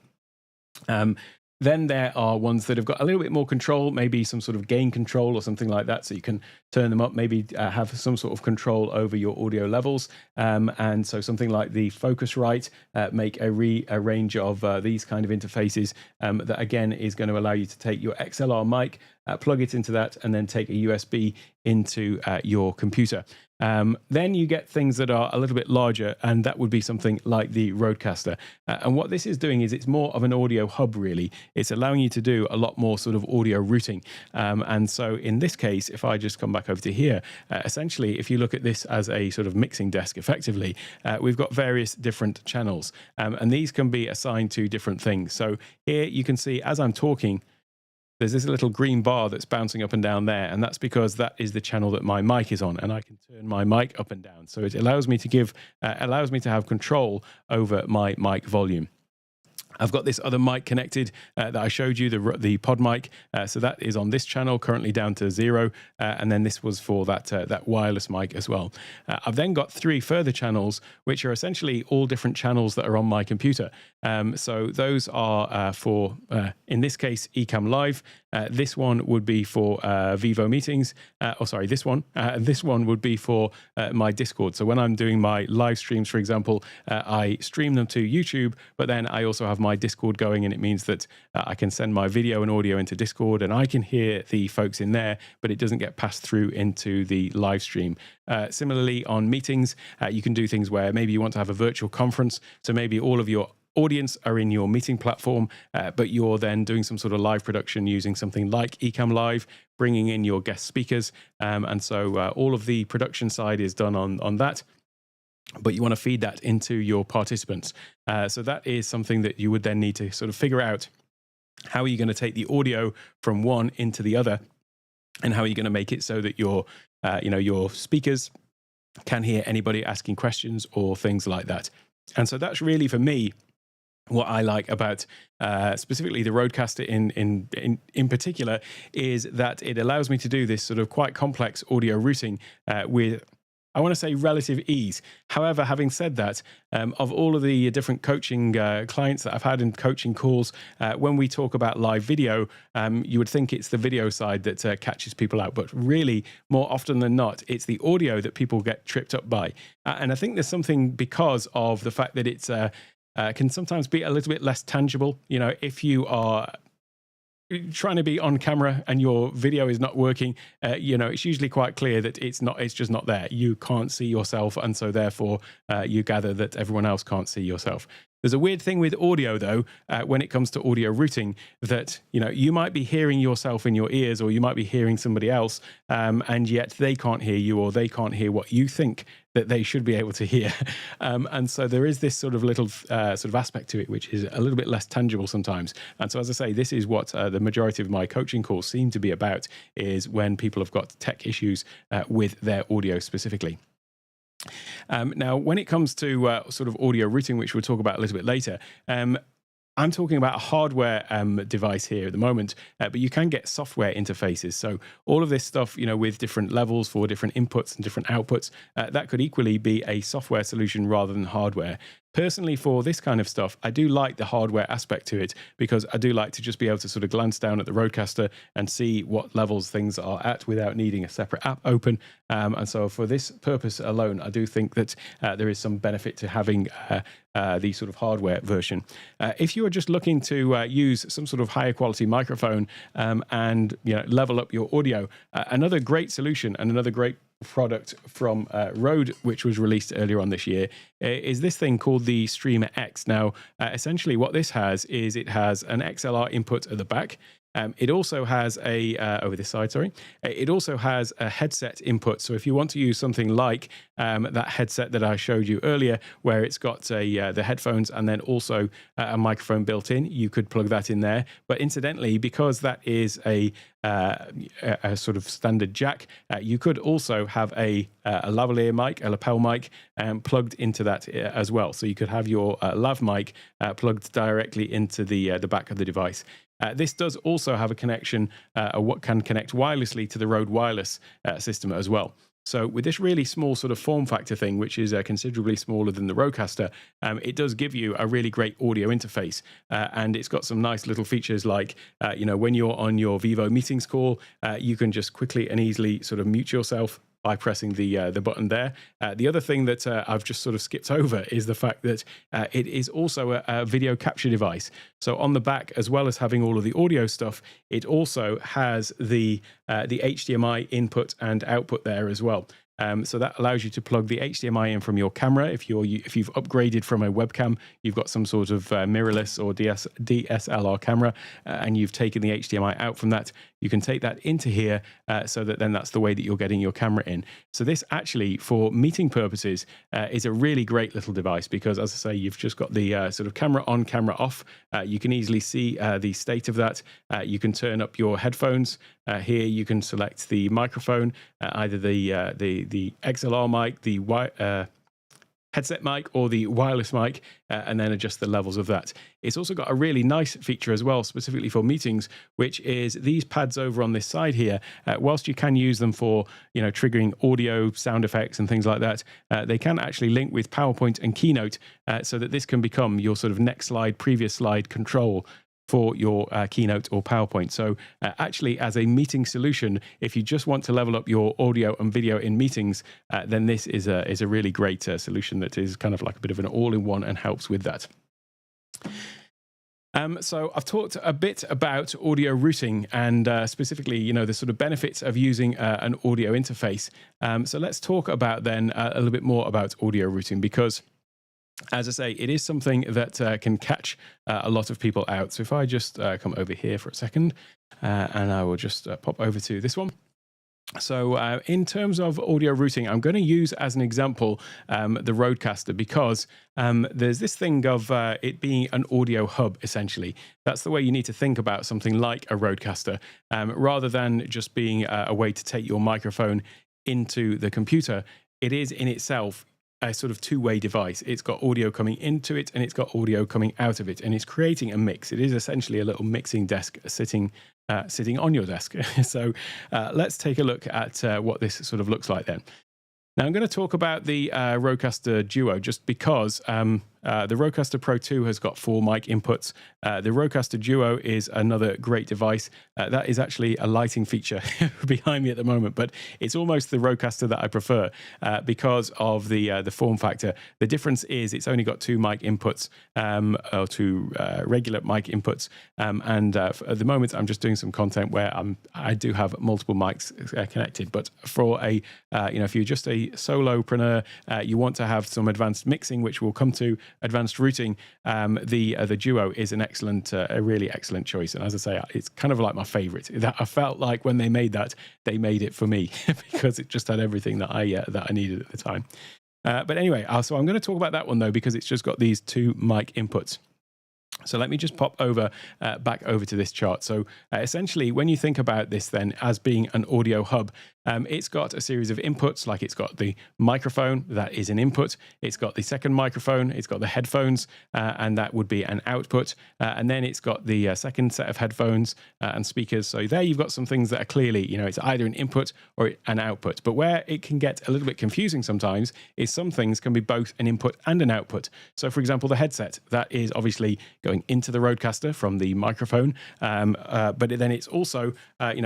Then there are ones that have got a little bit more control, maybe some sort of gain control or something like that, so you can turn them up, maybe have some sort of control over your audio levels. And so something like the Focusrite make a range of these kind of interfaces that again is going to allow you to take your XLR mic, plug it into that, and then take a USB into your computer. Then you get things that are a little bit larger, and that would be something like the Rodecaster. And what this is doing is it's more of an audio hub, really. It's allowing you to do a lot more sort of audio routing. And so in this case, if I just come back over to here, essentially, if you look at this as a sort of mixing desk, effectively, we've got various different channels. And these can be assigned to different things. So here you can see as I'm talking, there's this little green bar that's bouncing up and down there, and that's because that is the channel that my mic is on, and I can turn my mic up and down. So it allows me to have control over my mic volume. I've got this other mic connected that I showed you, the pod mic. So that is on this channel, currently down to 0. And then this was for that wireless mic as well. I've then got 3 further channels, which are essentially all different channels that are on my computer. So those are for, in this case, Ecamm Live. This one would be for vivomeetings. This one. This one would be for my Discord. So when I'm doing my live streams, for example, I stream them to YouTube, but then I also have my Discord going, and it means that I can send my video and audio into Discord, and I can hear the folks in there, but it doesn't get passed through into the live stream. Similarly, on meetings, you can do things where maybe you want to have a virtual conference, so maybe all of your audience are in your meeting platform, but you're then doing some sort of live production using something like Ecamm Live, bringing in your guest speakers, and so all of the production side is done on that. But you want to feed that into your participants. So that is something that you would then need to sort of figure out. How are you going to take the audio from one into the other? And how are you going to make it so that your speakers can hear anybody asking questions or things like that? And so that's really, for me, what I like about specifically the Rodecaster in particular, is that it allows me to do this sort of quite complex audio routing with, I want to say, relative ease. However, having said that, of all of the different coaching clients that I've had in coaching calls, when we talk about live video, you would think it's the video side that catches people out. But really, more often than not, it's the audio that people get tripped up by. And I think there's something because of the fact that it's can sometimes be a little bit less tangible. You know, if you are trying to be on camera and your video is not working, it's usually quite clear that it's just not there. You can't see yourself, and so therefore you gather that everyone else can't see yourself. There's a weird thing with audio, though, when it comes to audio routing, that you might be hearing yourself in your ears, or you might be hearing somebody else, and yet they can't hear you, or they can't hear what you think that they should be able to hear. And so there is this sort of little sort of aspect to it, which is a little bit less tangible sometimes. And so, as I say, this is what the majority of my coaching calls seem to be about, is when people have got tech issues with their audio specifically. Now, when it comes to sort of audio routing, which we'll talk about a little bit later, I'm talking about a hardware device here at the moment, but you can get software interfaces. So all of this stuff, with different levels for different inputs and different outputs, that could equally be a software solution rather than hardware. Personally, for this kind of stuff, I do like the hardware aspect to it, because I do like to just be able to sort of glance down at the Rodecaster and see what levels things are at without needing a separate app open. And so for this purpose alone, I do think that there is some benefit to having the sort of hardware version. If you are just looking to use some sort of higher quality microphone and level up your audio, another great solution and another great product from Rode, which was released earlier on this year, is this thing called the Streamer X. Now, essentially what this has is it has an XLR input at the back. It also has over this side, sorry. It also has a headset input. So if you want to use something like that headset that I showed you earlier, where it's got the headphones and then also a microphone built in, you could plug that in there. But incidentally, because that is a sort of standard jack, you could also have a lavalier mic, a lapel mic, plugged into that as well. So you could have your lav mic plugged directly into the back of the device. This does also have a connection, what can connect wirelessly to the Rode Wireless system as well. So with this really small sort of form factor thing, which is considerably smaller than the Rodecaster, it does give you a really great audio interface. And it's got some nice little features like, when you're on your Vivo meetings call, you can just quickly and easily sort of mute yourself by pressing the button there. The other thing that I've just sort of skipped over is the fact that it is also a video capture device. So on the back, as well as having all of the audio stuff, it also has the HDMI input and output there as well. So that allows you to plug the HDMI in from your camera. If you've upgraded from a webcam, you've got some sort of mirrorless or DSLR camera, and you've taken the HDMI out from that, you can take that into here, so that then that's the way that you're getting your camera in. So this actually, for meeting purposes, is a really great little device because, as I say, you've just got the sort of camera on, camera off. You can easily see the state of that. You can turn up your headphones. Here you can select the microphone, either the XLR mic, the headset mic, or the wireless mic, and then adjust the levels of that. It's also got a really nice feature as well, specifically for meetings, which is these pads over on this side here. Whilst you can use them for, triggering audio, sound effects, and things like that, they can actually link with PowerPoint and Keynote, so that this can become your sort of next slide, previous slide control for your Keynote or PowerPoint. So actually, as a meeting solution, if you just want to level up your audio and video in meetings, then this is a really great solution that is kind of like a bit of an all-in-one and helps with that. So I've talked a bit about audio routing and specifically, the sort of benefits of using an audio interface. So let's talk about then a little bit more about audio routing, because as I say, it is something that can catch a lot of people out. So if I just come over here for a second, and I will just pop over to this one. So in terms of audio routing, I'm going to use as an example the Rodecaster, because there's this thing of it being an audio hub, essentially. That's the way you need to think about something like a Rodecaster, rather than just being a way to take your microphone into the computer. It is in itself a sort of two-way device. It's got audio coming into it and it's got audio coming out of it, and it's creating a mix. It is essentially a little mixing desk sitting on your desk. So let's take a look at what this sort of looks like then. Now I'm going to talk about the Rodecaster Duo, just because the Rodecaster Pro 2 has got 4 mic inputs. The Rodecaster Duo is another great device. That is actually a lighting feature behind me at the moment, but it's almost the Rodecaster that I prefer because of the form factor. The difference is it's only got 2 mic inputs, or 2 regular mic inputs, and at the moment I'm just doing some content where I do have multiple mics connected. But for if you're just a solopreneur, you want to have some advanced mixing, which we'll come to, advanced routing, the Duo is an excellent, a really excellent choice. And as I say, it's kind of like my favorite. That I felt like when they made that, they made it for me because it just had everything that I needed at the time. But anyway, so I'm going to talk about that one though, because it's just got these 2 mic inputs. So let me just pop over back over to this chart. So essentially, when you think about this then as being an audio hub, it's got a series of inputs, like it's got the microphone, that is an input. It's got the second microphone, it's got the headphones, and that would be an output. And then it's got the second set of headphones and speakers. So there you've got some things that are clearly, it's either an input or an output. But where it can get a little bit confusing sometimes is some things can be both an input and an output. So for example, the headset, that is obviously going into the Rodecaster from the microphone, but then it's also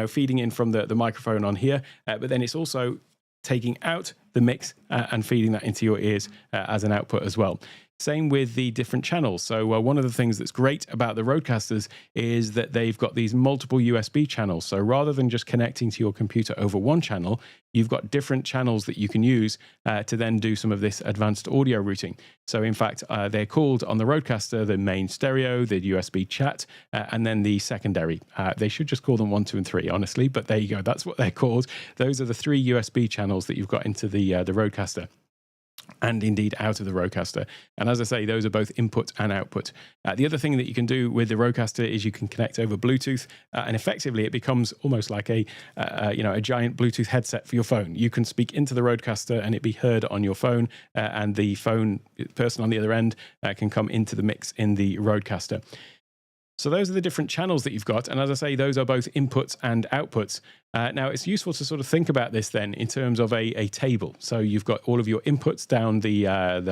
feeding in from the microphone on here, but then it's also taking out the mix and feeding that into your ears as an output as well. Same with the different channels. So one of the things that's great about the Roadcasters is that they've got these multiple USB channels. So rather than just connecting to your computer over one channel, you've got different channels that you can use to then do some of this advanced audio routing. So in fact, they're called on the Roadcaster the main stereo, the USB chat, and then the secondary. They should just call them 1, 2, and 3, honestly, but there you go. That's what they're called. Those are the 3 USB channels that you've got into the Roadcaster, and indeed out of the Roadcaster. And as I say, those are both input and output. The other thing that you can do with the Roadcaster is you can connect over Bluetooth, and effectively it becomes almost like a giant Bluetooth headset for your phone. You can speak into the Roadcaster and it be heard on your phone, and the person on the other end can come into the mix in the Roadcaster. So those are the different channels that you've got. And as I say, those are both inputs and outputs. Now, it's useful to sort of think about this then in terms of a table. So you've got all of your inputs down the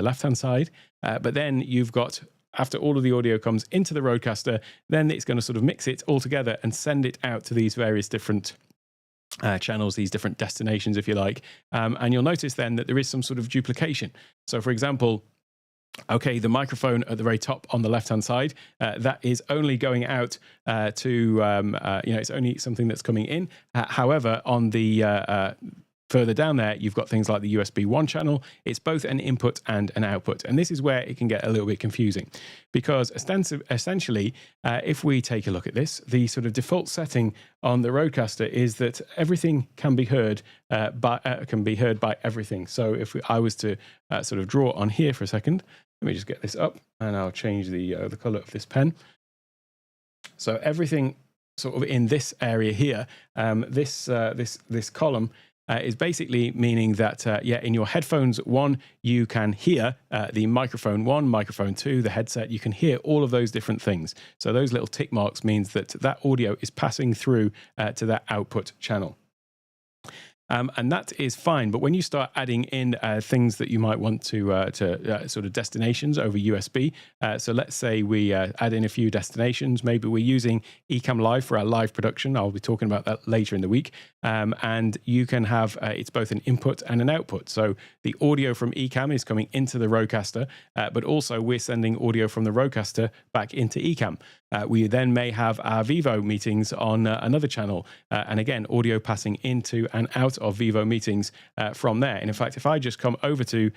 left-hand side, but then you've got, after all of the audio comes into the Roadcaster, then it's going to sort of mix it all together and send it out to these various different channels, these different destinations, if you like. And you'll notice then that there is some sort of duplication. So for example, okay, the microphone at the very top on the left-hand side, that is only going out it's only something that's coming in. However, on the further down there, you've got things like the USB 1 channel. It's both an input and an output. And this is where it can get a little bit confusing because essentially, if we take a look at this, the sort of default setting on the Roadcaster is that everything can be heard by everything. So if I was to sort of draw on here for a second, let me just get this up and I'll change the color of this pen. So everything sort of in this area here, this column is basically meaning that, in your headphones 1, you can hear the microphone 1, microphone 2, the headset. You can hear all of those different things. So those little tick marks means that audio is passing through to that output channel. And that is fine. But when you start adding in things that you might want to sort of destinations over USB, so let's say we add in a few destinations. Maybe we're using Ecamm Live for our live production. I'll be talking about that later in the week. And you can have, it's both an input and an output. So the audio from Ecamm is coming into the Roadcaster, but also we're sending audio from the Roadcaster back into Ecamm. We then may have our Vivo meetings on another channel. And again, audio passing into and out of Vivo meetings from there. And in fact, if I just come over to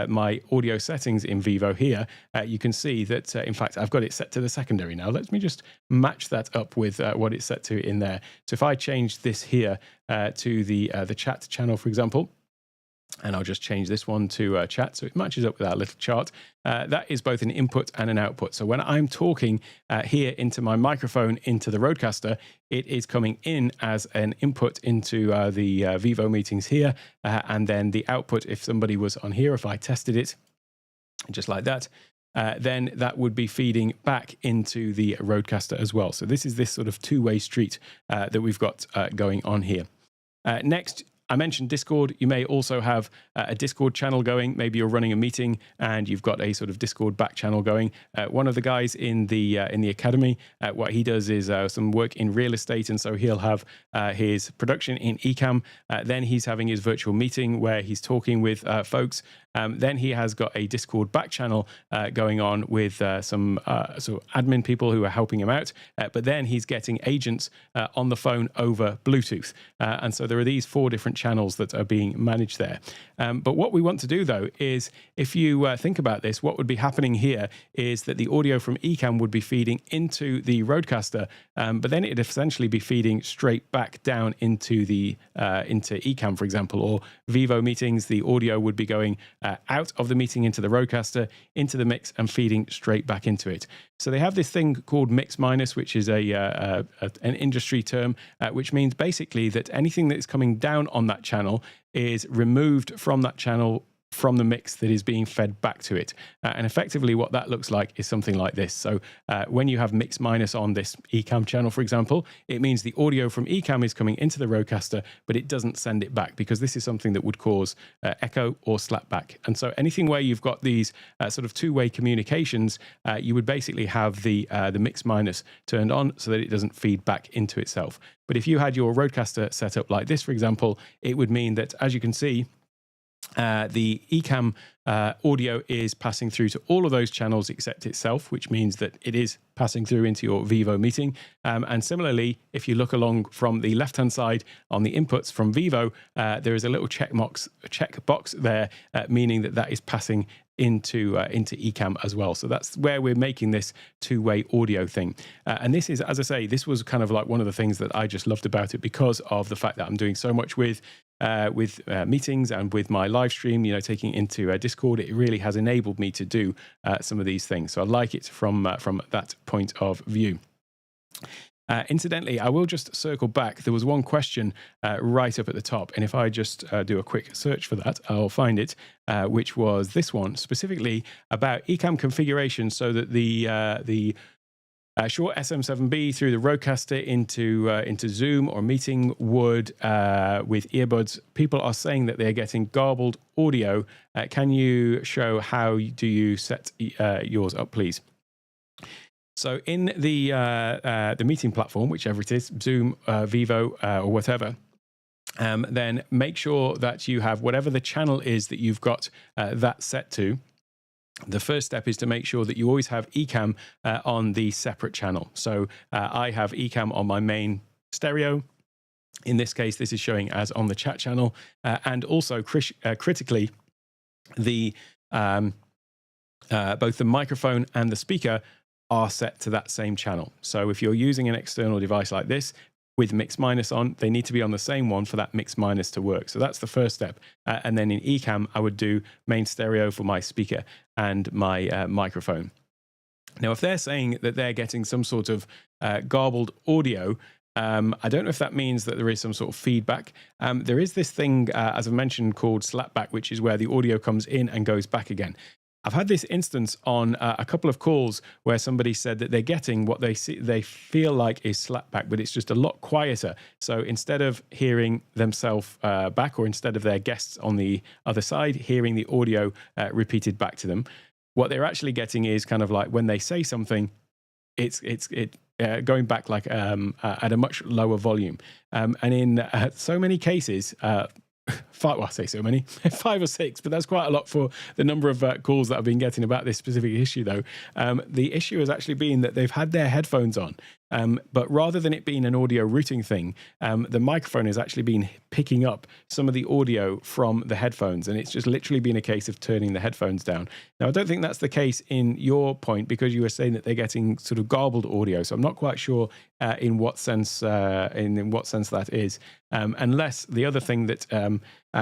my audio settings in Vivo here, you can see that, in fact, I've got it set to the secondary now. Let me just match that up with what it's set to in there. So if I change this here to the chat channel, for example, and I'll just change this one to chat so it matches up with our little chart. That is both an input and an output. So when I'm talking here into my microphone, into the Roadcaster, it is coming in as an input into the Vivo meetings here. And then the output, if somebody was on here, if I tested it just like that, then that would be feeding back into the Roadcaster as well. So this is this sort of two-way street that we've got going on here. Next, I mentioned Discord. You may also have a Discord channel going. Maybe you're running a meeting and you've got a sort of Discord back channel going. One of the guys in the academy, what he does is some work in real estate, and so he'll have his production in Ecamm. Then he's having his virtual meeting where he's talking with folks. Then he has got a Discord back channel going on with some sort of admin people who are helping him out. But then he's getting agents on the phone over Bluetooth. And so there are these 4 different channels that are being managed there. But what we want to do, though, is if you think about this, what would be happening here is that the audio from Ecamm would be feeding into the Roadcaster, but then it'd essentially be feeding straight back down into Ecamm, for example, or Vivo meetings. The audio would be going out of the meeting into the Roadcaster, into the mix, and feeding straight back into it. So they have this thing called mix minus, which is an industry term, which means basically that anything that is coming down on that channel is removed from that channel from the mix that is being fed back to it. And effectively what that looks like is something like this. So when you have mix minus on this Ecamm channel, for example, it means the audio from Ecamm is coming into the Roadcaster, but it doesn't send it back because this is something that would cause echo or slapback. And so anything where you've got these sort of two-way communications, you would basically have the mix minus turned on so that it doesn't feed back into itself. But if you had your Roadcaster set up like this, for example, it would mean that, as you can see, The Ecamm audio is passing through to all of those channels except itself, which means that it is passing through into your Vivo meeting. And similarly, if you look along from the left-hand side on the inputs from Vivo, there is a little checkbox there, meaning that that is passing into Ecamm as well. So that's where we're making this two-way audio thing. And this is, as I say, this was kind of like one of the things that I just loved about it because of the fact that I'm doing so much with meetings and with my live stream, taking it into Discord. It really has enabled me to do some of these things. So I like it from that point of view. Incidentally, I will just circle back. There was one question right up at the top, and if I just do a quick search for that, I'll find it, which was this one, specifically about Ecamm configuration, so that the short SM7B through the Rodecaster into Zoom or meeting would, with earbuds, people are saying that they're getting garbled audio. Can you show how do you set yours up, please? So in the meeting platform, whichever it is, Zoom, Vivo, or whatever, then make sure that you have whatever the channel is that you've got that set to. The first step is to make sure that you always have Ecamm on the separate channel. So I have Ecamm on my main stereo. In this case, this is showing as on the chat channel. And also critically, the both the microphone and the speaker are set to that same channel. So if you're using an external device like this with mix minus on, they need to be on the same one for that mix minus to work. So that's the first step. And then in Ecamm, I would do main stereo for my speaker and my microphone. Now, if they're saying that they're getting some sort of garbled audio, I don't know if that means that there is some sort of feedback. There is this thing, as I've mentioned, called slapback, which is where the audio comes in and goes back again. I've had this instance on a couple of calls where somebody said that they're getting what they feel like is slapback, but it's just a lot quieter. So instead of hearing themselves back, or instead of their guests on the other side hearing the audio repeated back to them, what they're actually getting is kind of like when they say something, it's going back like at a much lower volume. And in so many cases, I say so many, 5 or 6, but that's quite a lot for the number of calls that I've been getting about this specific issue, though. The issue has actually been that they've had their headphones on, but rather than it being an audio routing thing, the microphone has actually been picking up some of the audio from the headphones, and it's just literally been a case of turning the headphones down. Now, I don't think that's the case in your point, because you were saying that they're getting sort of garbled audio, so I'm not quite sure in what sense that is, unless the other thing that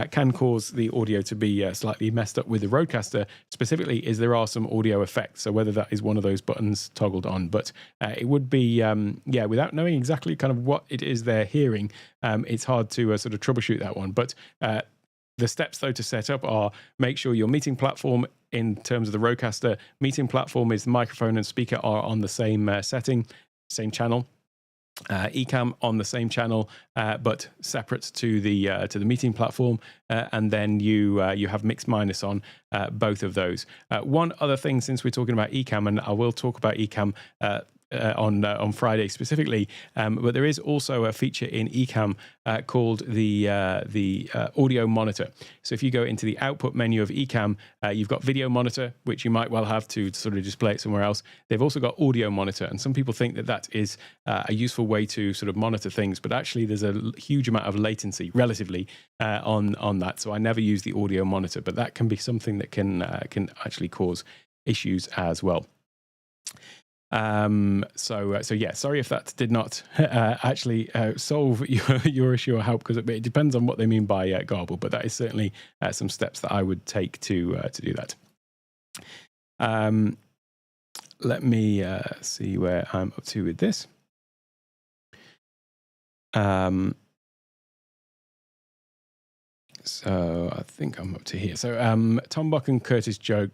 can cause the audio to be slightly messed up with the Rodecaster specifically is there are some audio effects. So whether that is one of those buttons toggled on, but it would be, without knowing exactly kind of what it is they're hearing, it's hard to sort of troubleshoot that one. But the steps, though, to set up are make sure your meeting platform, in terms of the Rodecaster, meeting platform is the microphone and speaker are on the same setting, same channel. Ecamm on the same channel, but separate to the meeting platform, and then you have mix minus on both of those. One other thing, since we're talking about Ecamm, and I will talk about Ecamm on Friday specifically, but there is also a feature in Ecamm called the audio monitor. So if you go into the output menu of Ecamm, you've got video monitor, which you might well have to sort of display it somewhere else. They've also got audio monitor, and some people think that that is a useful way to sort of monitor things, but actually there's a huge amount of latency relatively on that. So I never use the audio monitor, but that can be something that can actually cause issues as well. So yeah, sorry if that did not actually solve your issue or help, because it depends on what they mean by garble, but that is certainly some steps that I would take to do that. Let me see where I'm up to with this. So I think I'm up to here. So Tom Buck and Curtis Judd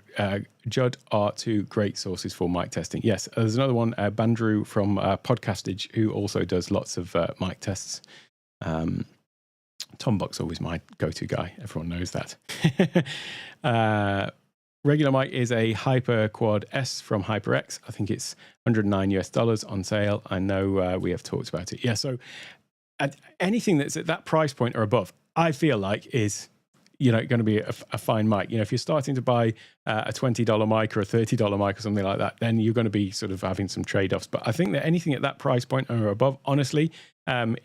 are two great sources for mic testing. Yes, there's another one, Bandrew from Podcastage, who also does lots of mic tests. Tom Buck's always my go-to guy. Everyone knows that. Regular mic is a Hyper Quad S from HyperX. I think it's $109 on sale. I know we have talked about it. Yeah, so anything that's at that price point or above, I feel like is, going to be a fine mic. If you're starting to buy a $20 mic or a $30 mic or something like that, then you're going to be sort of having some trade-offs. But I think that anything at that price point or above, honestly,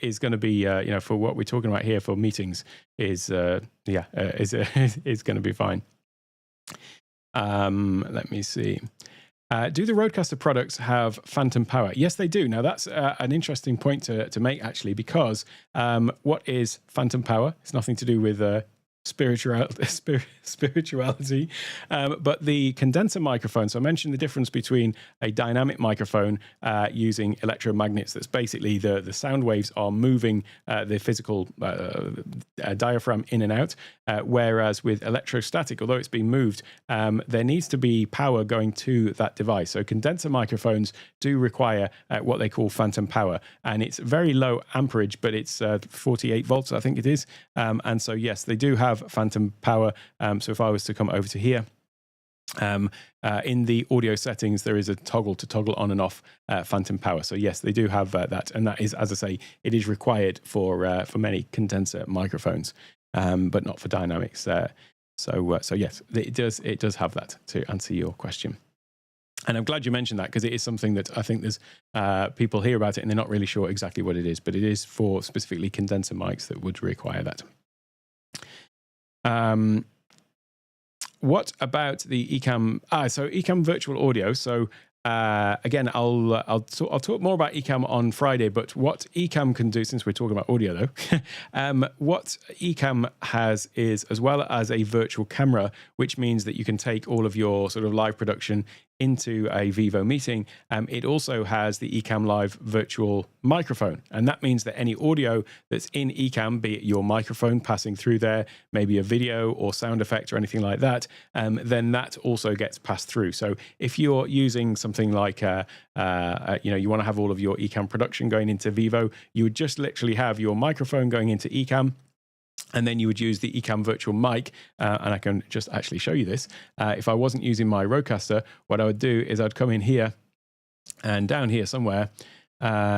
is going to be, for what we're talking about here for meetings, is going to be fine. Let me see. Do the Rodecaster products have phantom power? Yes, they do. Now, that's an interesting point to make, actually, because what is phantom power? It's nothing to do with spirituality, but the condenser microphone. So I mentioned the difference between a dynamic microphone using electromagnets. That's basically the sound waves are moving the physical diaphragm in and out, whereas with electrostatic, although it's being moved, there needs to be power going to that device. So condenser microphones do require what they call phantom power, and it's very low amperage, but it's 48 volts, I think it is. And so, yes, they do have phantom power. So if I was to come over to here, in the audio settings, there is a toggle to toggle on and off phantom power. So yes, they do have that, and that is, as I say, it is required for many condenser microphones, but not for dynamics. So yes, it does have that, to answer your question. And I'm glad you mentioned that, because it is something that I think there's people hear about it and they're not really sure exactly what it is, but it is for specifically condenser mics that would require that. What about the Ecamm? So Ecamm virtual audio. So again, I'll talk more about Ecamm on Friday. But what Ecamm can do, since we're talking about audio, though, what Ecamm has is, as well as a virtual camera, which means that you can take all of your sort of live production into a Vivo meeting. It also has the Ecamm Live virtual microphone, and that means that any audio that's in Ecamm, be it your microphone passing through there, maybe a video or sound effect or anything like that, then that also gets passed through. So if you're using something like, you want to have all of your Ecamm production going into Vivo, you would just literally have your microphone going into Ecamm, and then you would use the Ecamm virtual mic, and I can just actually show you this. If I wasn't using my Rodecaster, what I would do is I'd come in here, and down here somewhere,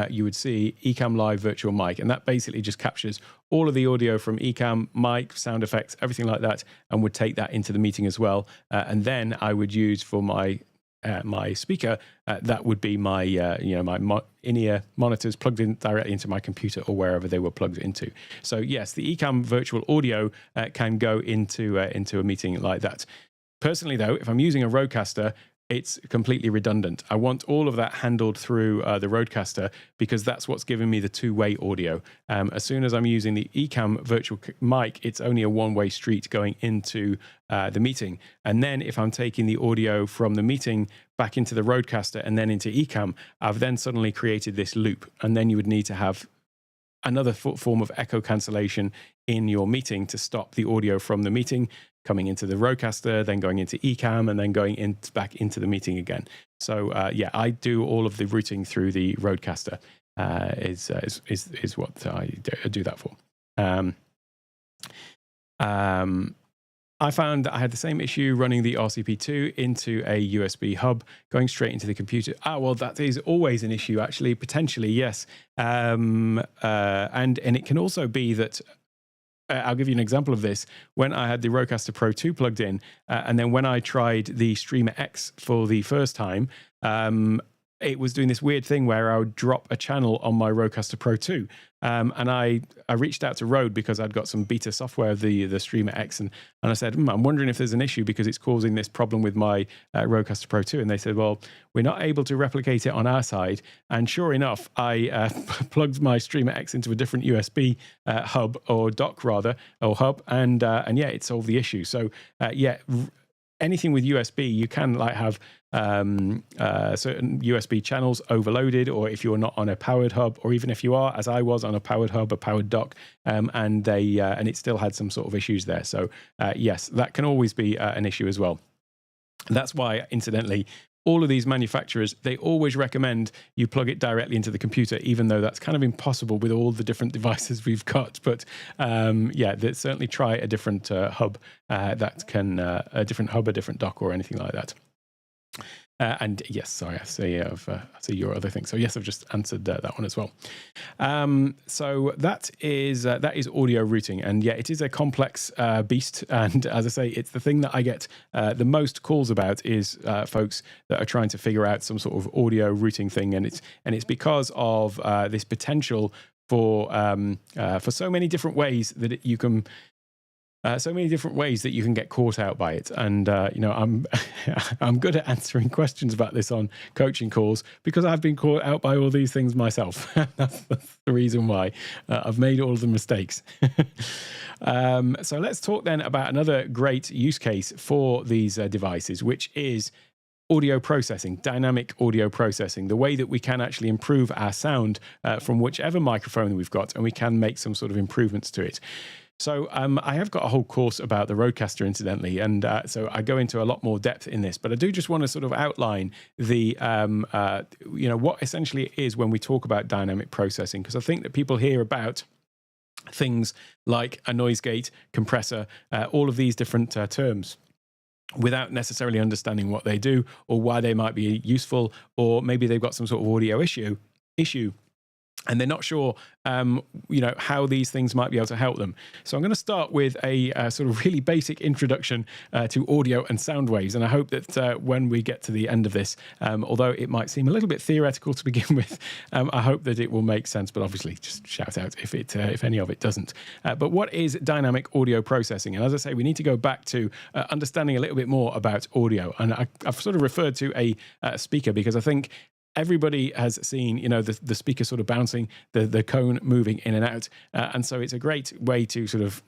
you would see Ecamm Live virtual mic, and that basically just captures all of the audio from Ecamm, mic, sound effects, everything like that, and would take that into the meeting as well. And then I would use for my speaker, that would be my my in-ear monitors plugged in directly into my computer or wherever they were plugged into. So yes, the Ecamm virtual audio can go into a meeting like that. Personally, though, if I'm using a Rodecaster, it's completely redundant. I want all of that handled through the Rodecaster, because that's what's giving me the two-way audio. As soon as I'm using the Ecamm virtual mic, it's only a one-way street going into the meeting. And then if I'm taking the audio from the meeting back into the Rodecaster and then into Ecamm, I've then suddenly created this loop. And then you would need to have another form of echo cancellation in your meeting to stop the audio from the meeting coming into the Rodecaster, then going into Ecamm, and then going back into the meeting again. So yeah, I do all of the routing through the Rodecaster. Is what I do that for. I found that I had the same issue running the RCP2 into a USB hub, going straight into the computer. Well, that is always an issue, actually, potentially, yes. And it can also be that, I'll give you an example of this. When I had the Rodecaster Pro 2 plugged in, and then when I tried the Streamer X for the first time, it was doing this weird thing where I would drop a channel on my Rodecaster Pro 2. And I reached out to Rode because I'd got some beta software of the Streamer X, and I said, I'm wondering if there's an issue because it's causing this problem with my Rodecaster Pro 2. And they said, well, we're not able to replicate it on our side. And sure enough, I plugged my Streamer X into a different USB hub, or dock rather, or hub, and yeah, it solved the issue. So yeah, anything with USB, you can have certain USB channels overloaded, or if you're not on a powered hub, or even if you are, as I was, on a powered hub, a powered dock, and it still had some sort of issues there. So yes, that can always be an issue as well. That's why, incidentally, all of these manufacturers, they always recommend you plug it directly into the computer, even though that's kind of impossible with all the different devices we've got. But yeah, certainly try a different hub that can, a different hub, a different dock, or anything like that. And yes, sorry, I see your other thing. So yes, I've just answered that one as well. So that is audio routing, and yeah, it is a complex beast. And as I say, it's the thing that I get the most calls about is folks that are trying to figure out some sort of audio routing thing, and it's because of this potential for so many different ways that you can. So many different ways that you can get caught out by it, and I'm I'm good at answering questions about this on coaching calls because I've been caught out by all these things myself. that's the reason why I've made all of the mistakes. So let's talk then about another great use case for these devices, which is audio processing, dynamic audio processing, the way that we can actually improve our sound from whichever microphone we've got, and we can make some sort of improvements to it. So I have got a whole course about the Rodecaster, incidentally, and so I go into a lot more depth in this. But I do just want to sort of outline the, what essentially it is when we talk about dynamic processing, because I think that people hear about things like a noise gate, compressor, all of these different terms, without necessarily understanding what they do or why they might be useful, or maybe they've got some sort of audio issue. And they're not sure, how these things might be able to help them. So I'm going to start with a sort of really basic introduction to audio and sound waves. And I hope that when we get to the end of this, although it might seem a little bit theoretical to begin with, I hope that it will make sense. But obviously, just shout out if any of it doesn't. But what is dynamic audio processing? And as I say, we need to go back to understanding a little bit more about audio. And I've sort of referred to a speaker because I think everybody has seen, the speaker sort of bouncing, the cone moving in and out. And so it's a great way to sort of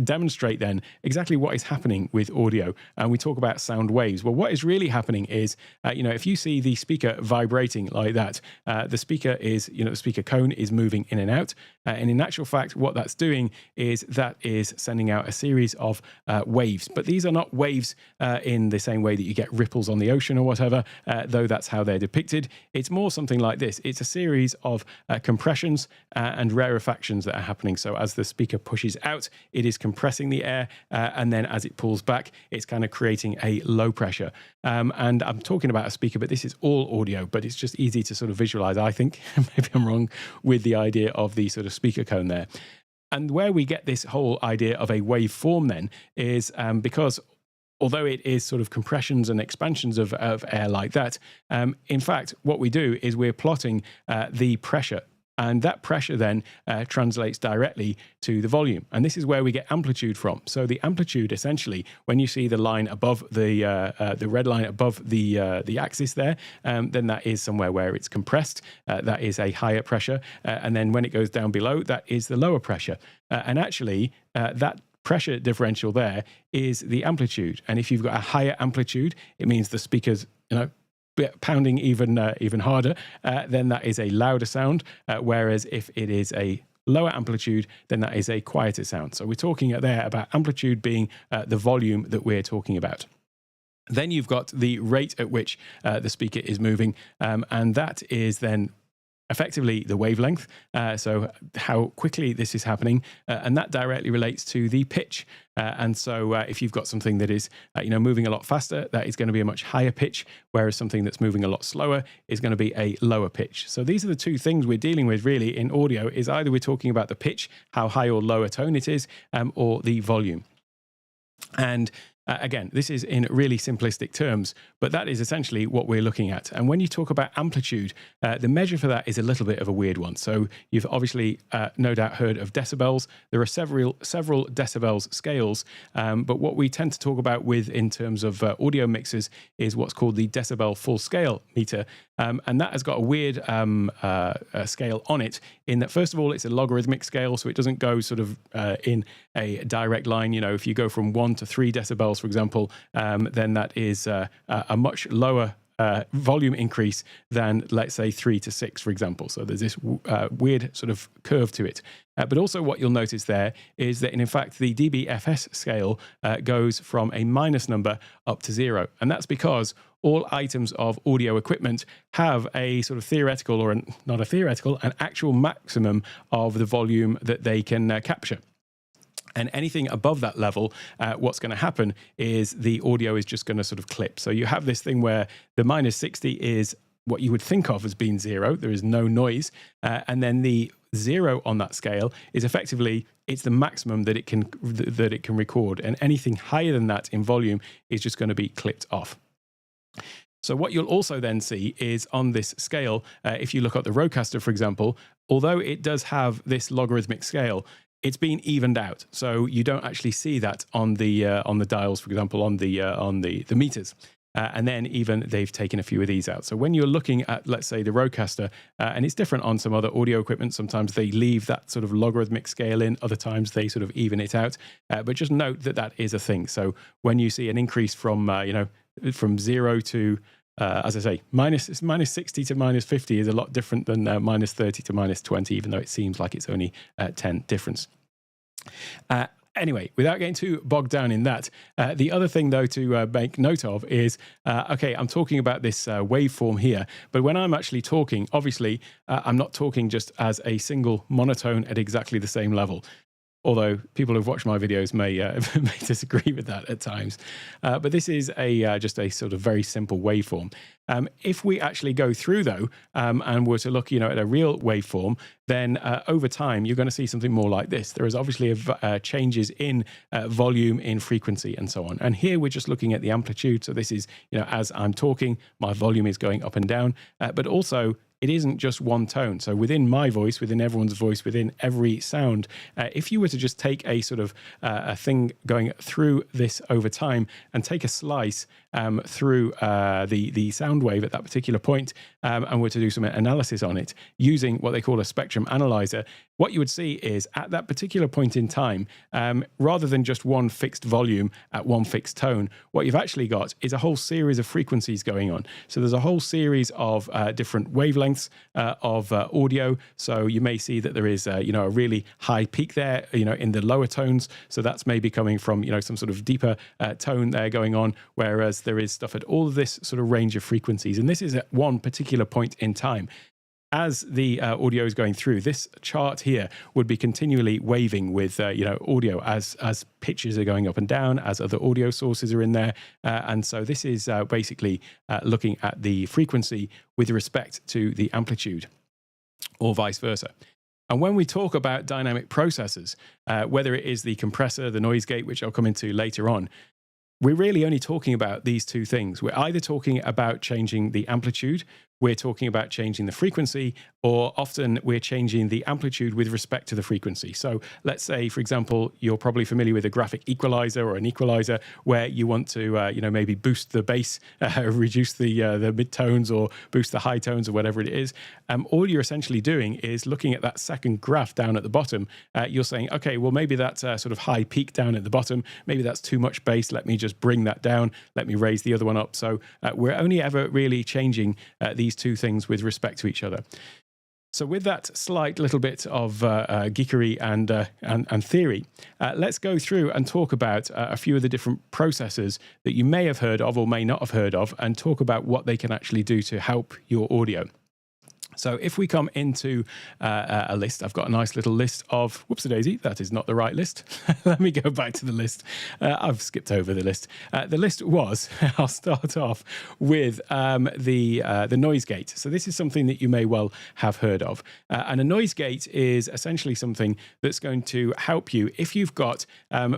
demonstrate then exactly what is happening with audio. And we talk about sound waves. Well, what is really happening is, if you see the speaker vibrating like that, the speaker is, the speaker cone is moving in and out. And in actual fact, what that's doing is that is sending out a series of waves. But these are not waves in the same way that you get ripples on the ocean or whatever, though that's how they're depicted. It's more something like this. It's a series of compressions and rarefactions that are happening. So as the speaker pushes out, it is compressing the air, and then as it pulls back, it's kind of creating a low pressure. And I'm talking about a speaker, but this is all audio, but it's just easy to sort of visualize, I think. Maybe I'm wrong with the idea of the sort of speaker cone there. And where we get this whole idea of a waveform then is because although it is sort of compressions and expansions of air like that, in fact, what we do is we're plotting the pressure. And that pressure then translates directly to the volume. And this is where we get amplitude from. So the amplitude, essentially, when you see the line above the red line above the axis there, then that is somewhere where it's compressed. That is a higher pressure. And then when it goes down below, that is the lower pressure. And actually, that pressure differential there is the amplitude. And if you've got a higher amplitude, it means the speaker's, pounding even harder, then that is a louder sound. Whereas if it is a lower amplitude, then that is a quieter sound. So we're talking there about amplitude being the volume that we're talking about. Then you've got the rate at which the speaker is moving, and that is then effectively the wavelength, so how quickly this is happening, and that directly relates to the pitch. And so if you've got something that is moving a lot faster, that is going to be a much higher pitch, whereas something that's moving a lot slower is going to be a lower pitch. So these are the two things we're dealing with really in audio, is either we're talking about the pitch, how high or low a tone it is, or the volume. And again, this is in really simplistic terms, but that is essentially what we're looking at. And when you talk about amplitude, the measure for that is a little bit of a weird one. So you've obviously no doubt heard of decibels. There are several decibels scales, but what we tend to talk about with in terms of audio mixers is what's called the decibel full scale meter. And that has got a weird scale on it, in that, first of all, it's a logarithmic scale, so it doesn't go sort of in a direct line. If you go from 1 to 3 decibels, for example, then that is a much lower volume increase than, let's say, 3 to 6, for example. So there's this weird sort of curve to it. But also what you'll notice there is that, in fact, the dBFS scale goes from a minus number up to 0. And that's because all items of audio equipment have a sort of theoretical, or not a theoretical, an actual maximum of the volume that they can capture. And anything above that level, what's going to happen is the audio is just going to sort of clip. So you have this thing where the minus 60 is what you would think of as being zero. There is no noise. And then the zero on that scale is effectively, it's the maximum that it can record. And anything higher than that in volume is just going to be clipped off. So what you'll also then see is on this scale, if you look at the Rodecaster, for example, although it does have this logarithmic scale, it's been evened out, so you don't actually see that on the dials, for example, on the meters. And then even they've taken a few of these out. So when you're looking at, let's say, the Rodecaster, and it's different on some other audio equipment, sometimes they leave that sort of logarithmic scale in, other times they sort of even it out. But just note that that is a thing. So when you see an increase from, from 0 to, as I say, minus 60 to minus 50 is a lot different than minus 30 to minus 20, even though it seems like it's only 10 difference. Anyway, without getting too bogged down in that, the other thing, though, to make note of is, okay, I'm talking about this waveform here, but when I'm actually talking, obviously, I'm not talking just as a single monotone at exactly the same level. Although people who've watched my videos may disagree with that at times. But this is just a sort of very simple waveform. If we actually go through, though, and were to look at a real waveform, then over time, you're going to see something more like this. There is obviously changes in volume, in frequency, and so on. And here we're just looking at the amplitude. So this is, as I'm talking, my volume is going up and down. But also, it isn't just one tone. So within my voice, within everyone's voice, within every sound, if you were to just take a sort of a thing going through this over time and take a slice through the sound wave at that particular point, and were to do some analysis on it using what they call a spectrum analyzer, what you would see is at that particular point in time, rather than just one fixed volume at one fixed tone, what you've actually got is a whole series of frequencies going on. So there's a whole series of different wavelengths of audio. So you may see that there is a really high peak there, in the lower tones. So that's maybe coming from some sort of deeper tone there going on, whereas there is stuff at all of this sort of range of frequencies. And this is at one particular point in time. As the audio is going through, this chart here would be continually waving with audio as pitches are going up and down, as other audio sources are in there. And so this is basically looking at the frequency with respect to the amplitude, or vice versa. And when we talk about dynamic processors, whether it is the compressor, the noise gate, which I'll come into later on, we're really only talking about these two things. We're either talking about changing the amplitude, we're talking about changing the frequency, or often we're changing the amplitude with respect to the frequency. So let's say, for example, you're probably familiar with a graphic equalizer or an equalizer where you want to, maybe boost the bass, reduce the mid-tones, or boost the high tones, or whatever it is. All you're essentially doing is looking at that second graph down at the bottom. You're saying, okay, well, maybe that sort of high peak down at the bottom, maybe that's too much bass. Let me just bring that down. Let me raise the other one up. So we're only ever really changing these two things with respect to each other. So with that slight little bit of geekery and theory, let's go through and talk about a few of the different processors that you may have heard of or may not have heard of, and talk about what they can actually do to help your audio. So if we come into a list, I've got a nice little list of, whoops-a-daisy, that is not the right list. Let me go back to the list. I've skipped over the list. The list was, I'll start off with the noise gate. So this is something that you may well have heard of. And a noise gate is essentially something that's going to help you if you've got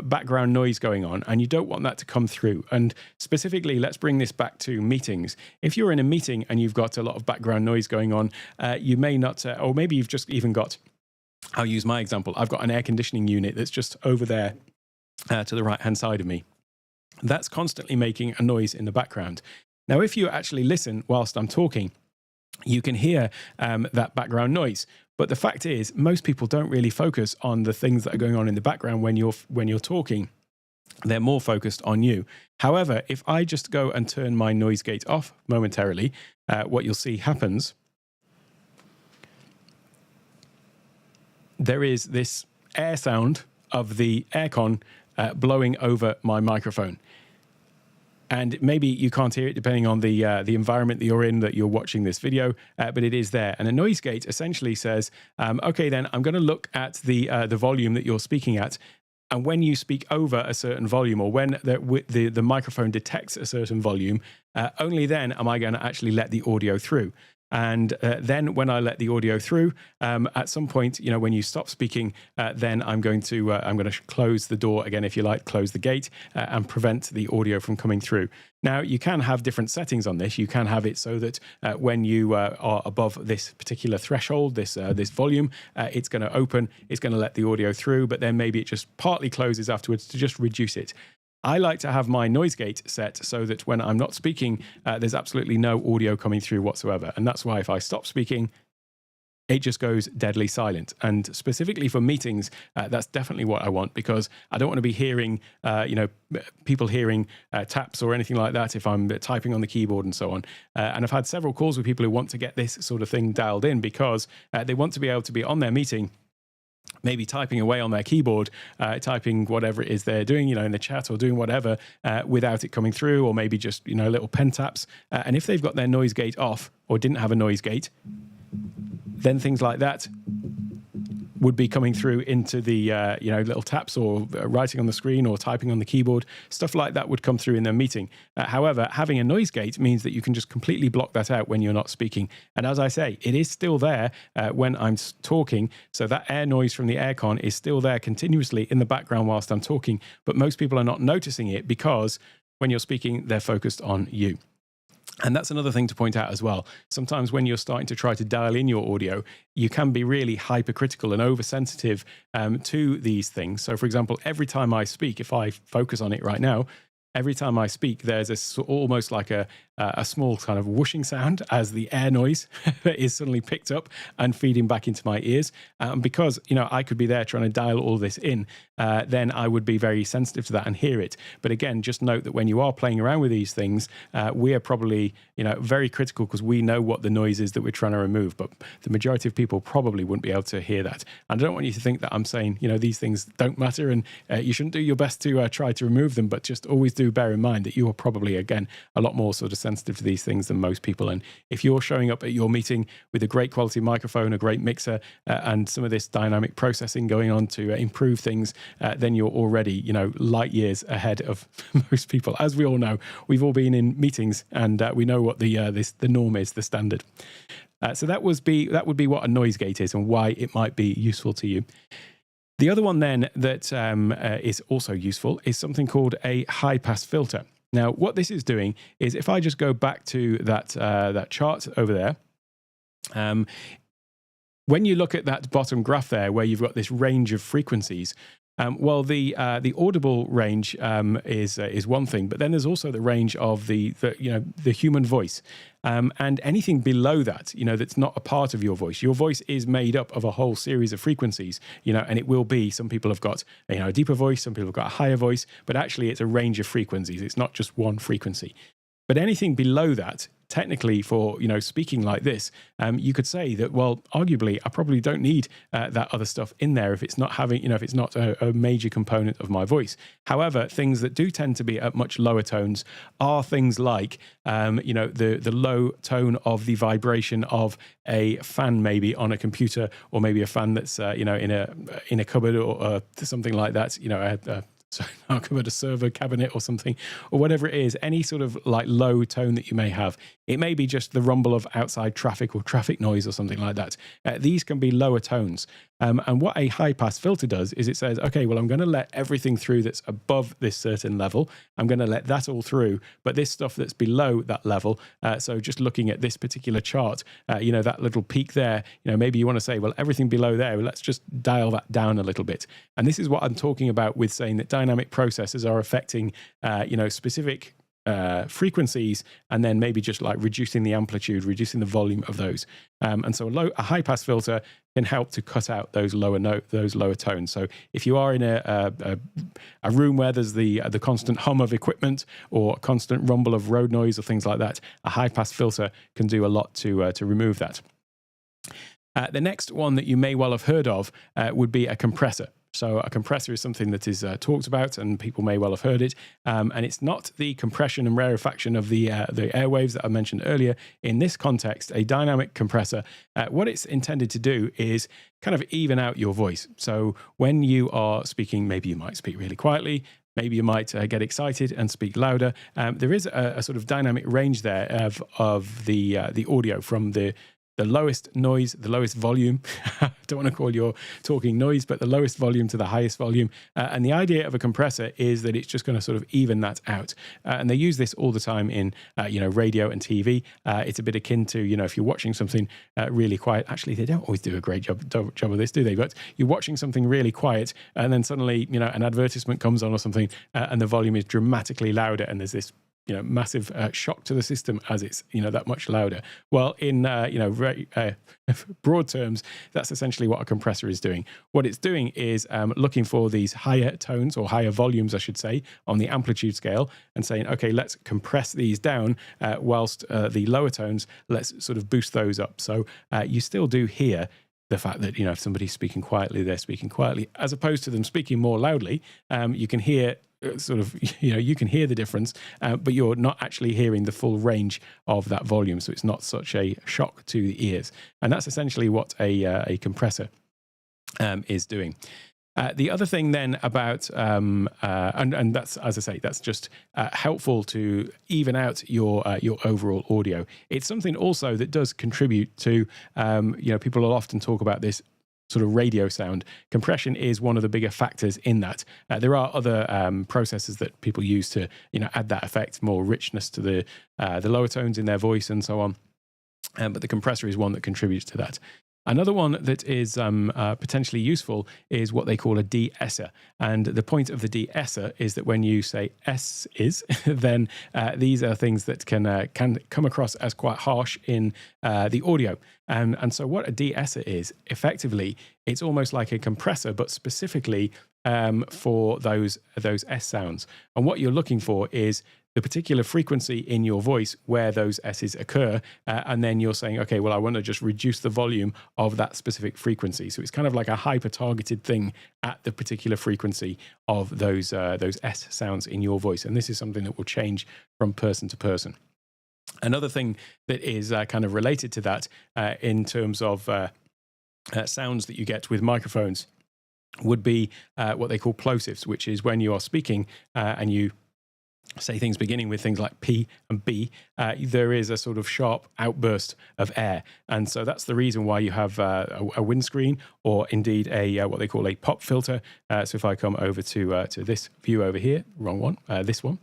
background noise going on and you don't want that to come through. And specifically, let's bring this back to meetings. If you're in a meeting and you've got a lot of background noise going on, you may not, or maybe you've just even got, I'll use my example. I've got an air conditioning unit that's just over there to the right-hand side of me. That's constantly making a noise in the background. Now, if you actually listen whilst I'm talking, you can hear that background noise. But the fact is, most people don't really focus on the things that are going on in the background when you're talking. They're more focused on you. However, if I just go and turn my noise gate off momentarily, what you'll see happens, there is this air sound of the aircon blowing over my microphone. And maybe you can't hear it depending on the environment that you're in, that you're watching this video, but it is there. And a noise gate essentially says, okay, then I'm going to look at the volume that you're speaking at. And when you speak over a certain volume, or when the microphone detects a certain volume, only then am I going to actually let the audio through. And then when I let the audio through, at some point, when you stop speaking, then I'm going to close the door again, if you like, close the gate, and prevent the audio from coming through. Now, you can have different settings on this. You can have it so that when you are above this particular threshold, this volume, it's going to open, it's going to let the audio through, but then maybe it just partly closes afterwards to just reduce it. I like to have my noise gate set so that when I'm not speaking, there's absolutely no audio coming through whatsoever. And that's why if I stop speaking, it just goes deadly silent. And specifically for meetings, that's definitely what I want, because I don't want to be hearing, people hearing taps or anything like that if I'm typing on the keyboard and so on. And I've had several calls with people who want to get this sort of thing dialed in because they want to be able to be on their meeting, maybe typing away on their keyboard, typing whatever it is they're doing, in the chat or doing whatever, without it coming through, or maybe just, little pen taps. And if they've got their noise gate off or didn't have a noise gate, then things like that would be coming through into the, little taps, or writing on the screen or typing on the keyboard. Stuff like that would come through in their meeting. However, having a noise gate means that you can just completely block that out when you're not speaking. And as I say, it is still there when I'm talking. So that air noise from the aircon is still there continuously in the background whilst I'm talking. But most people are not noticing it because when you're speaking, they're focused on you. And that's another thing to point out as well. Sometimes when you're starting to try to dial in your audio, you can be really hypercritical and oversensitive to these things. So, for example, every time I speak, if I focus on it right now, every time I speak, there's almost like a small kind of whooshing sound as the air noise is suddenly picked up and feeding back into my ears. Because, I could be there trying to dial all this in, then I would be very sensitive to that and hear it. But again, just note that when you are playing around with these things, we are probably, very critical because we know what the noise is that we're trying to remove. But the majority of people probably wouldn't be able to hear that. And I don't want you to think that I'm saying, these things don't matter and you shouldn't do your best to try to remove them, but just always do bear in mind that you are probably, again, a lot more sort of sensitive to these things than most people. And if you're showing up at your meeting with a great quality microphone, a great mixer, and some of this dynamic processing going on to improve things, then you're already, light years ahead of most people. As we all know, we've all been in meetings and we know what the norm is, the standard. So that would be what a noise gate is and why it might be useful to you. The other one then that is also useful is something called a high-pass filter. Now, what this is doing is if I just go back to that chart over there, when you look at that bottom graph there where you've got this range of frequencies, the audible range is one thing, but then there's also the range of the human voice, and anything below that, that's not a part of your voice. Your voice is made up of a whole series of frequencies, and it will be. Some people have got a deeper voice, some people have got a higher voice, but actually it's a range of frequencies. It's not just one frequency. But anything below that, technically, for speaking like this, you could say that, well, arguably, I probably don't need that other stuff in there if it's not having, if it's not a major component of my voice. However, things that do tend to be at much lower tones are things like, the low tone of the vibration of a fan, maybe on a computer, or maybe a fan that's in a cupboard or something like that. So I'll come at a server cabinet or something, or whatever it is, any sort of like low tone that you may have. It may be just the rumble of outside traffic or traffic noise or something like that. These can be lower tones. And what a high pass filter does is it says, okay, well, I'm going to let everything through that's above this certain level. I'm going to let that all through. But this stuff that's below that level, so just looking at this particular chart, that little peak there, maybe you want to say, well, everything below there, let's just dial that down a little bit. And this is what I'm talking about with saying that dynamic processes are affecting, specific frequencies, and then maybe just like reducing the amplitude, reducing the volume of those. And so a high pass filter can help to cut out those lower tones. So if you are in a room where there's the constant hum of equipment or constant rumble of road noise or things like that, a high pass filter can do a lot to remove that. The next one that you may well have heard of would be a compressor. So a compressor is something that is talked about, and people may well have heard it. And it's not the compression and rarefaction of the airwaves that I mentioned earlier. In this context, a dynamic compressor, what it's intended to do is kind of even out your voice. So when you are speaking, maybe you might speak really quietly. Maybe you might get excited and speak louder. There is a sort of dynamic range there of the audio from the lowest noise, the lowest volume. I don't want to call your talking noise, but the lowest volume to the highest volume. And the idea of a compressor is that it's just going to sort of even that out. And they use this all the time in, radio and TV. It's a bit akin to, if you're watching something really quiet. Actually, they don't always do a great job of this, do they? But you're watching something really quiet, and then suddenly, an advertisement comes on or something, and the volume is dramatically louder, and there's this massive shock to the system as it's, that much louder. Well, in, very broad terms, that's essentially what a compressor is doing. What it's doing is looking for these higher tones, or higher volumes, I should say, on the amplitude scale, and saying, okay, let's compress these down, whilst the lower tones, let's sort of boost those up. So you still do hear the fact that, if somebody's speaking quietly, they're speaking quietly, as opposed to them speaking more loudly. You can hear you can hear the difference, but you're not actually hearing the full range of that volume. So it's not such a shock to the ears. And that's essentially what a compressor is doing. The other thing then about, and that's, as I say, that's just helpful to even out your overall audio. It's something also that does contribute to, people will often talk about this sort of radio sound. Compression is one of the bigger factors in that. There are other processes that people use to, add that effect, more richness to the lower tones in their voice and so on. But the compressor is one that contributes to that. Another one that is potentially useful is what they call a de-esser. And the point of the de-esser is that when you say S is, then these are things that can come across as quite harsh in the audio. And so what a de-esser is, effectively, it's almost like a compressor, but specifically for those S sounds. And what you're looking for is the particular frequency in your voice where those S's occur, and then you're saying, okay, well, I want to just reduce the volume of that specific frequency. So it's kind of like a hyper-targeted thing at the particular frequency of those S sounds in your voice. And this is something that will change from person to person. Another thing that is kind of related to that in terms of sounds that you get with microphones would be what they call plosives, which is when you are speaking and you say things beginning with things like P and B, there is a sort of sharp outburst of air. And so that's the reason why you have a windscreen, or indeed a what they call a pop filter. So if I come over to this view over here, wrong one, this one.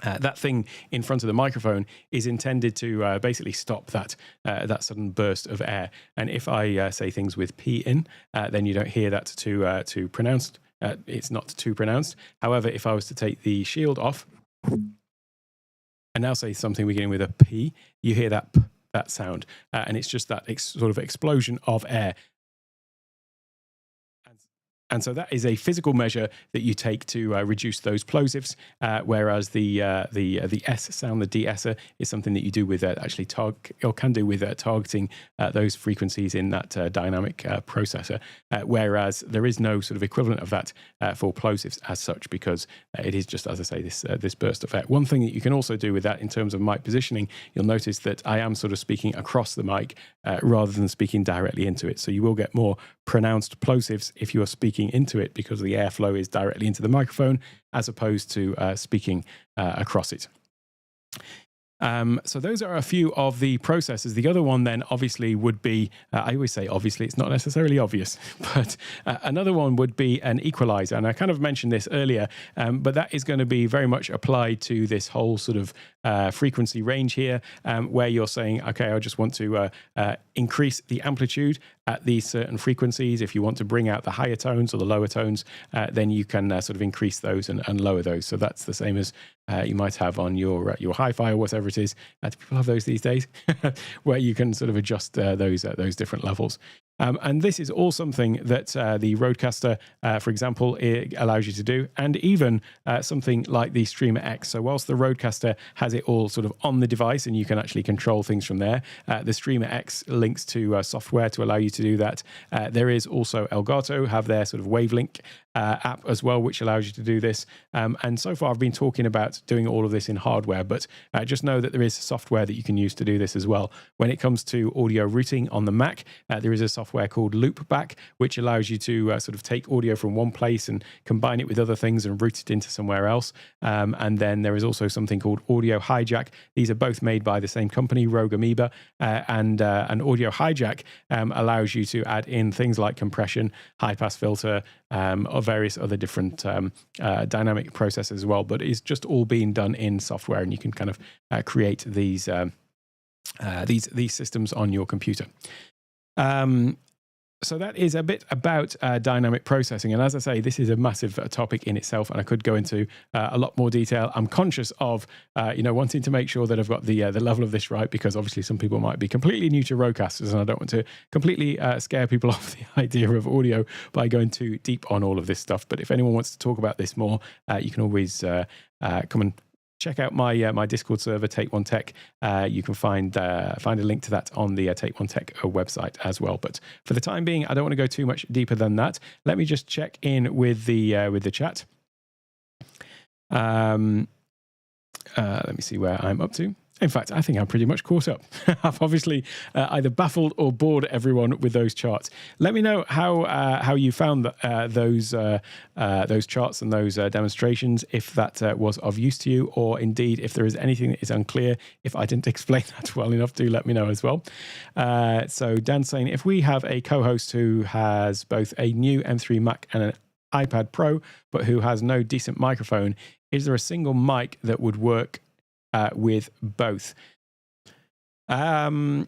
That thing in front of the microphone is intended to basically stop that sudden burst of air. And if I say things with P in, then you don't hear that too pronounced. It's not too pronounced. However, if I was to take the shield off and now say something beginning with a P, you hear that P, that sound. And it's just that sort of explosion of air. And so that is a physical measure that you take to reduce those plosives, whereas the S sound, the de-esser, is something that you do with actually can do with targeting those frequencies in that dynamic processor. Whereas there is no sort of equivalent of that for plosives as such, because it is just, as I say, this burst of air. One thing that you can also do with that in terms of mic positioning, you'll notice that I am sort of speaking across the mic rather than speaking directly into it. So you will get more pronounced plosives if you are speaking into it, because the airflow is directly into the microphone as opposed to speaking across it. So those are a few of the processes. The other one then obviously would be, I always say obviously, it's not necessarily obvious, but another one would be an equalizer. And I kind of mentioned this earlier, but that is going to be very much applied to this whole sort of frequency range here, where you're saying, okay, I just want to increase the amplitude at these certain frequencies. If you want to bring out the higher tones or the lower tones, then you can sort of increase those and lower those. So that's the same as you might have on your hi-fi or whatever it is. Do people have those these days? Where you can sort of adjust those different levels. And this is all something that the Rodecaster, for example, it allows you to do, and even something like the Streamer X. So whilst the Rodecaster has it all sort of on the device and you can actually control things from there, the Streamer X links to software to allow you to do that. There is also Elgato, have their sort of Wavelink app as well, which allows you to do this. And so far I've been talking about doing all of this in hardware, but just know that there is software that you can use to do this as well. When it comes to audio routing on the Mac, there is a software called Loopback, which allows you to sort of take audio from one place and combine it with other things and route it into somewhere else. And then there is also something called Audio Hijack. These are both made by the same company, Rogue Amoeba, and Audio Hijack allows you to add in things like compression, high pass filter, or various other different dynamic processes as well. But it's just all being done in software, and you can kind of create these systems on your computer. So that is a bit about dynamic processing. And as I say, this is a massive topic in itself, and I could go into a lot more detail. I'm conscious of, wanting to make sure that I've got the level of this right, because obviously some people might be completely new to Roadcasters, and I don't want to completely scare people off the idea of audio by going too deep on all of this stuff. But if anyone wants to talk about this more, you can always come and check out my Discord server, Take One Tech. You can find a link to that on the Take One Tech website as well. But for the time being, I don't want to go too much deeper than that. Let me just check in with the chat. Let me see where I'm up to. In fact, I think I'm pretty much caught up. I've obviously either baffled or bored everyone with those charts. Let me know how you found those charts and those demonstrations, if that was of use to you, or indeed if there is anything that is unclear. If I didn't explain that well enough, do let me know as well. So Dan's saying, if we have a co-host who has both a new M3 Mac and an iPad Pro, but who has no decent microphone, is there a single mic that would work with both? Yeah,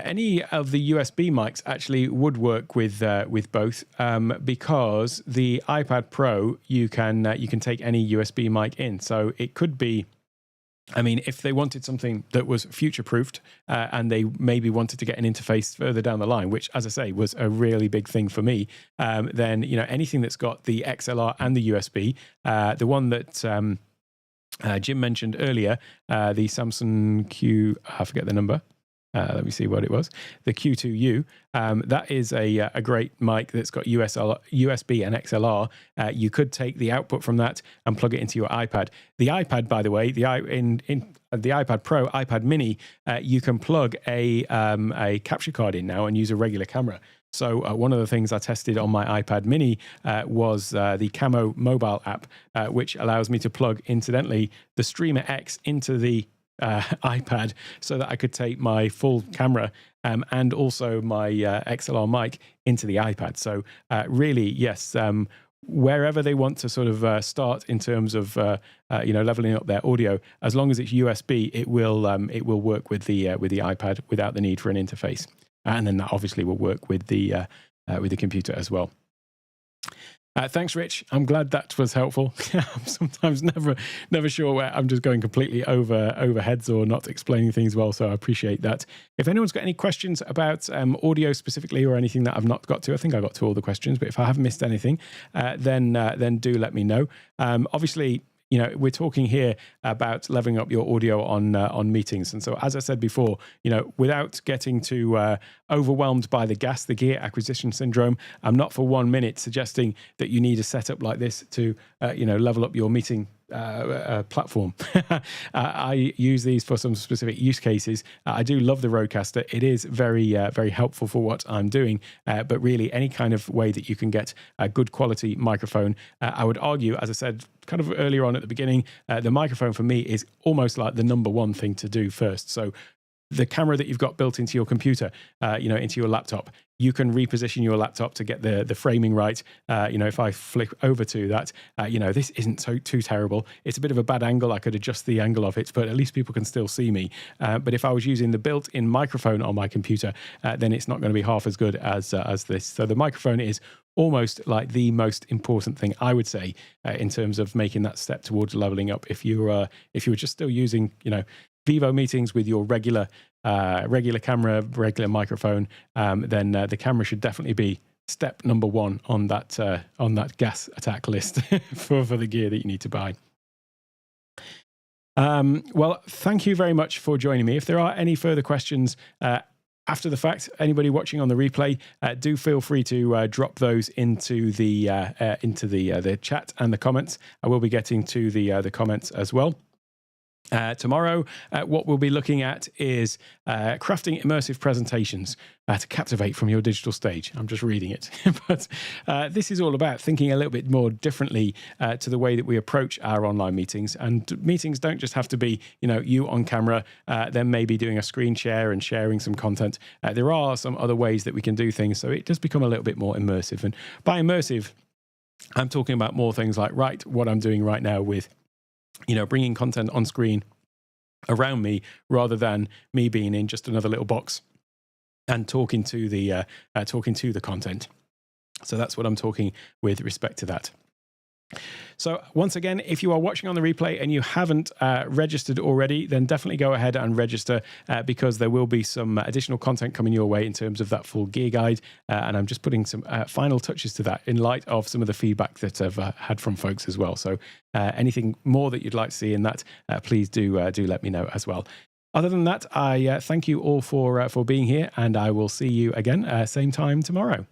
any of the USB mics actually would work with both, because the iPad Pro you can take any USB mic in. So it could be, I mean, if they wanted something that was future-proofed and they maybe wanted to get an interface further down the line, which, as I say, was a really big thing for me, then anything that's got the XLR and the USB, the one that Jim mentioned earlier, the Samsung I forget the number. Let me see what it was. The Q2U. That is a great mic that's got USB and XLR. You could take the output from that and plug it into your iPad. The iPad, by the way, in the iPad Pro, iPad Mini, you can plug a capture card in now and use a regular camera. So one of the things I tested on my iPad Mini was the Camo mobile app, which allows me to plug, incidentally, the Streamer X into the iPad, so that I could take my full camera and also my XLR mic into the iPad. So really, yes, wherever they want to sort of start in terms of leveling up their audio, as long as it's USB, it will work with the iPad without the need for an interface. And then that obviously will work with the computer as well. Thanks, Rich. I'm glad that was helpful. I'm sometimes never sure where I'm just going completely over heads or not explaining things well, so I appreciate that. If anyone's got any questions about audio specifically or anything that I've not got to, I think I got to all the questions, but if I have missed anything, then do let me know. Obviously, we're talking here about leveling up your audio on meetings. And so, as I said before, without getting too overwhelmed by the gear acquisition syndrome, I'm not for 1 minute suggesting that you need a setup like this to, level up your meeting platform. I use these for some specific use cases. I do love the Rodecaster. It is very, very helpful for what I'm doing. But really, any kind of way that you can get a good quality microphone, I would argue, as I said kind of earlier on at the beginning, the microphone for me is almost like the number one thing to do first. So the camera that you've got built into your computer, into your laptop, you can reposition your laptop to get the framing right. If I flick over to that, this isn't too terrible. It's a bit of a bad angle. I could adjust the angle of it, but at least people can still see me. But if I was using the built-in microphone on my computer, then it's not going to be half as good as this. So the microphone is almost like the most important thing, I would say, in terms of making that step towards leveling up. If you were just still using, Vivo meetings with your regular regular camera, regular microphone, then the camera should definitely be step number one on that gas attack list for the gear that you need to buy. Well, thank you very much for joining me. If there are any further questions after the fact, anybody watching on the replay, do feel free to drop those into the chat and the comments. I will be getting to the comments as well. Tomorrow, what we'll be looking at is crafting immersive presentations to captivate from your digital stage. I'm just reading it. But this is all about thinking a little bit more differently to the way that we approach our online meetings. And meetings don't just have to be, you on camera, then maybe doing a screen share and sharing some content. There are some other ways that we can do things, so it does become a little bit more immersive. And by immersive, I'm talking about more things like, what I'm doing right now with bringing content on screen around me rather than me being in just another little box and talking to the content. So that's what I'm talking with respect to that. So once again, if you are watching on the replay and you haven't registered already, then definitely go ahead and register because there will be some additional content coming your way in terms of that full gear guide. And I'm just putting some final touches to that in light of some of the feedback that I've had from folks as well. So anything more that you'd like to see in that, please do let me know as well. Other than that, I thank you all for being here, and I will see you again same time tomorrow.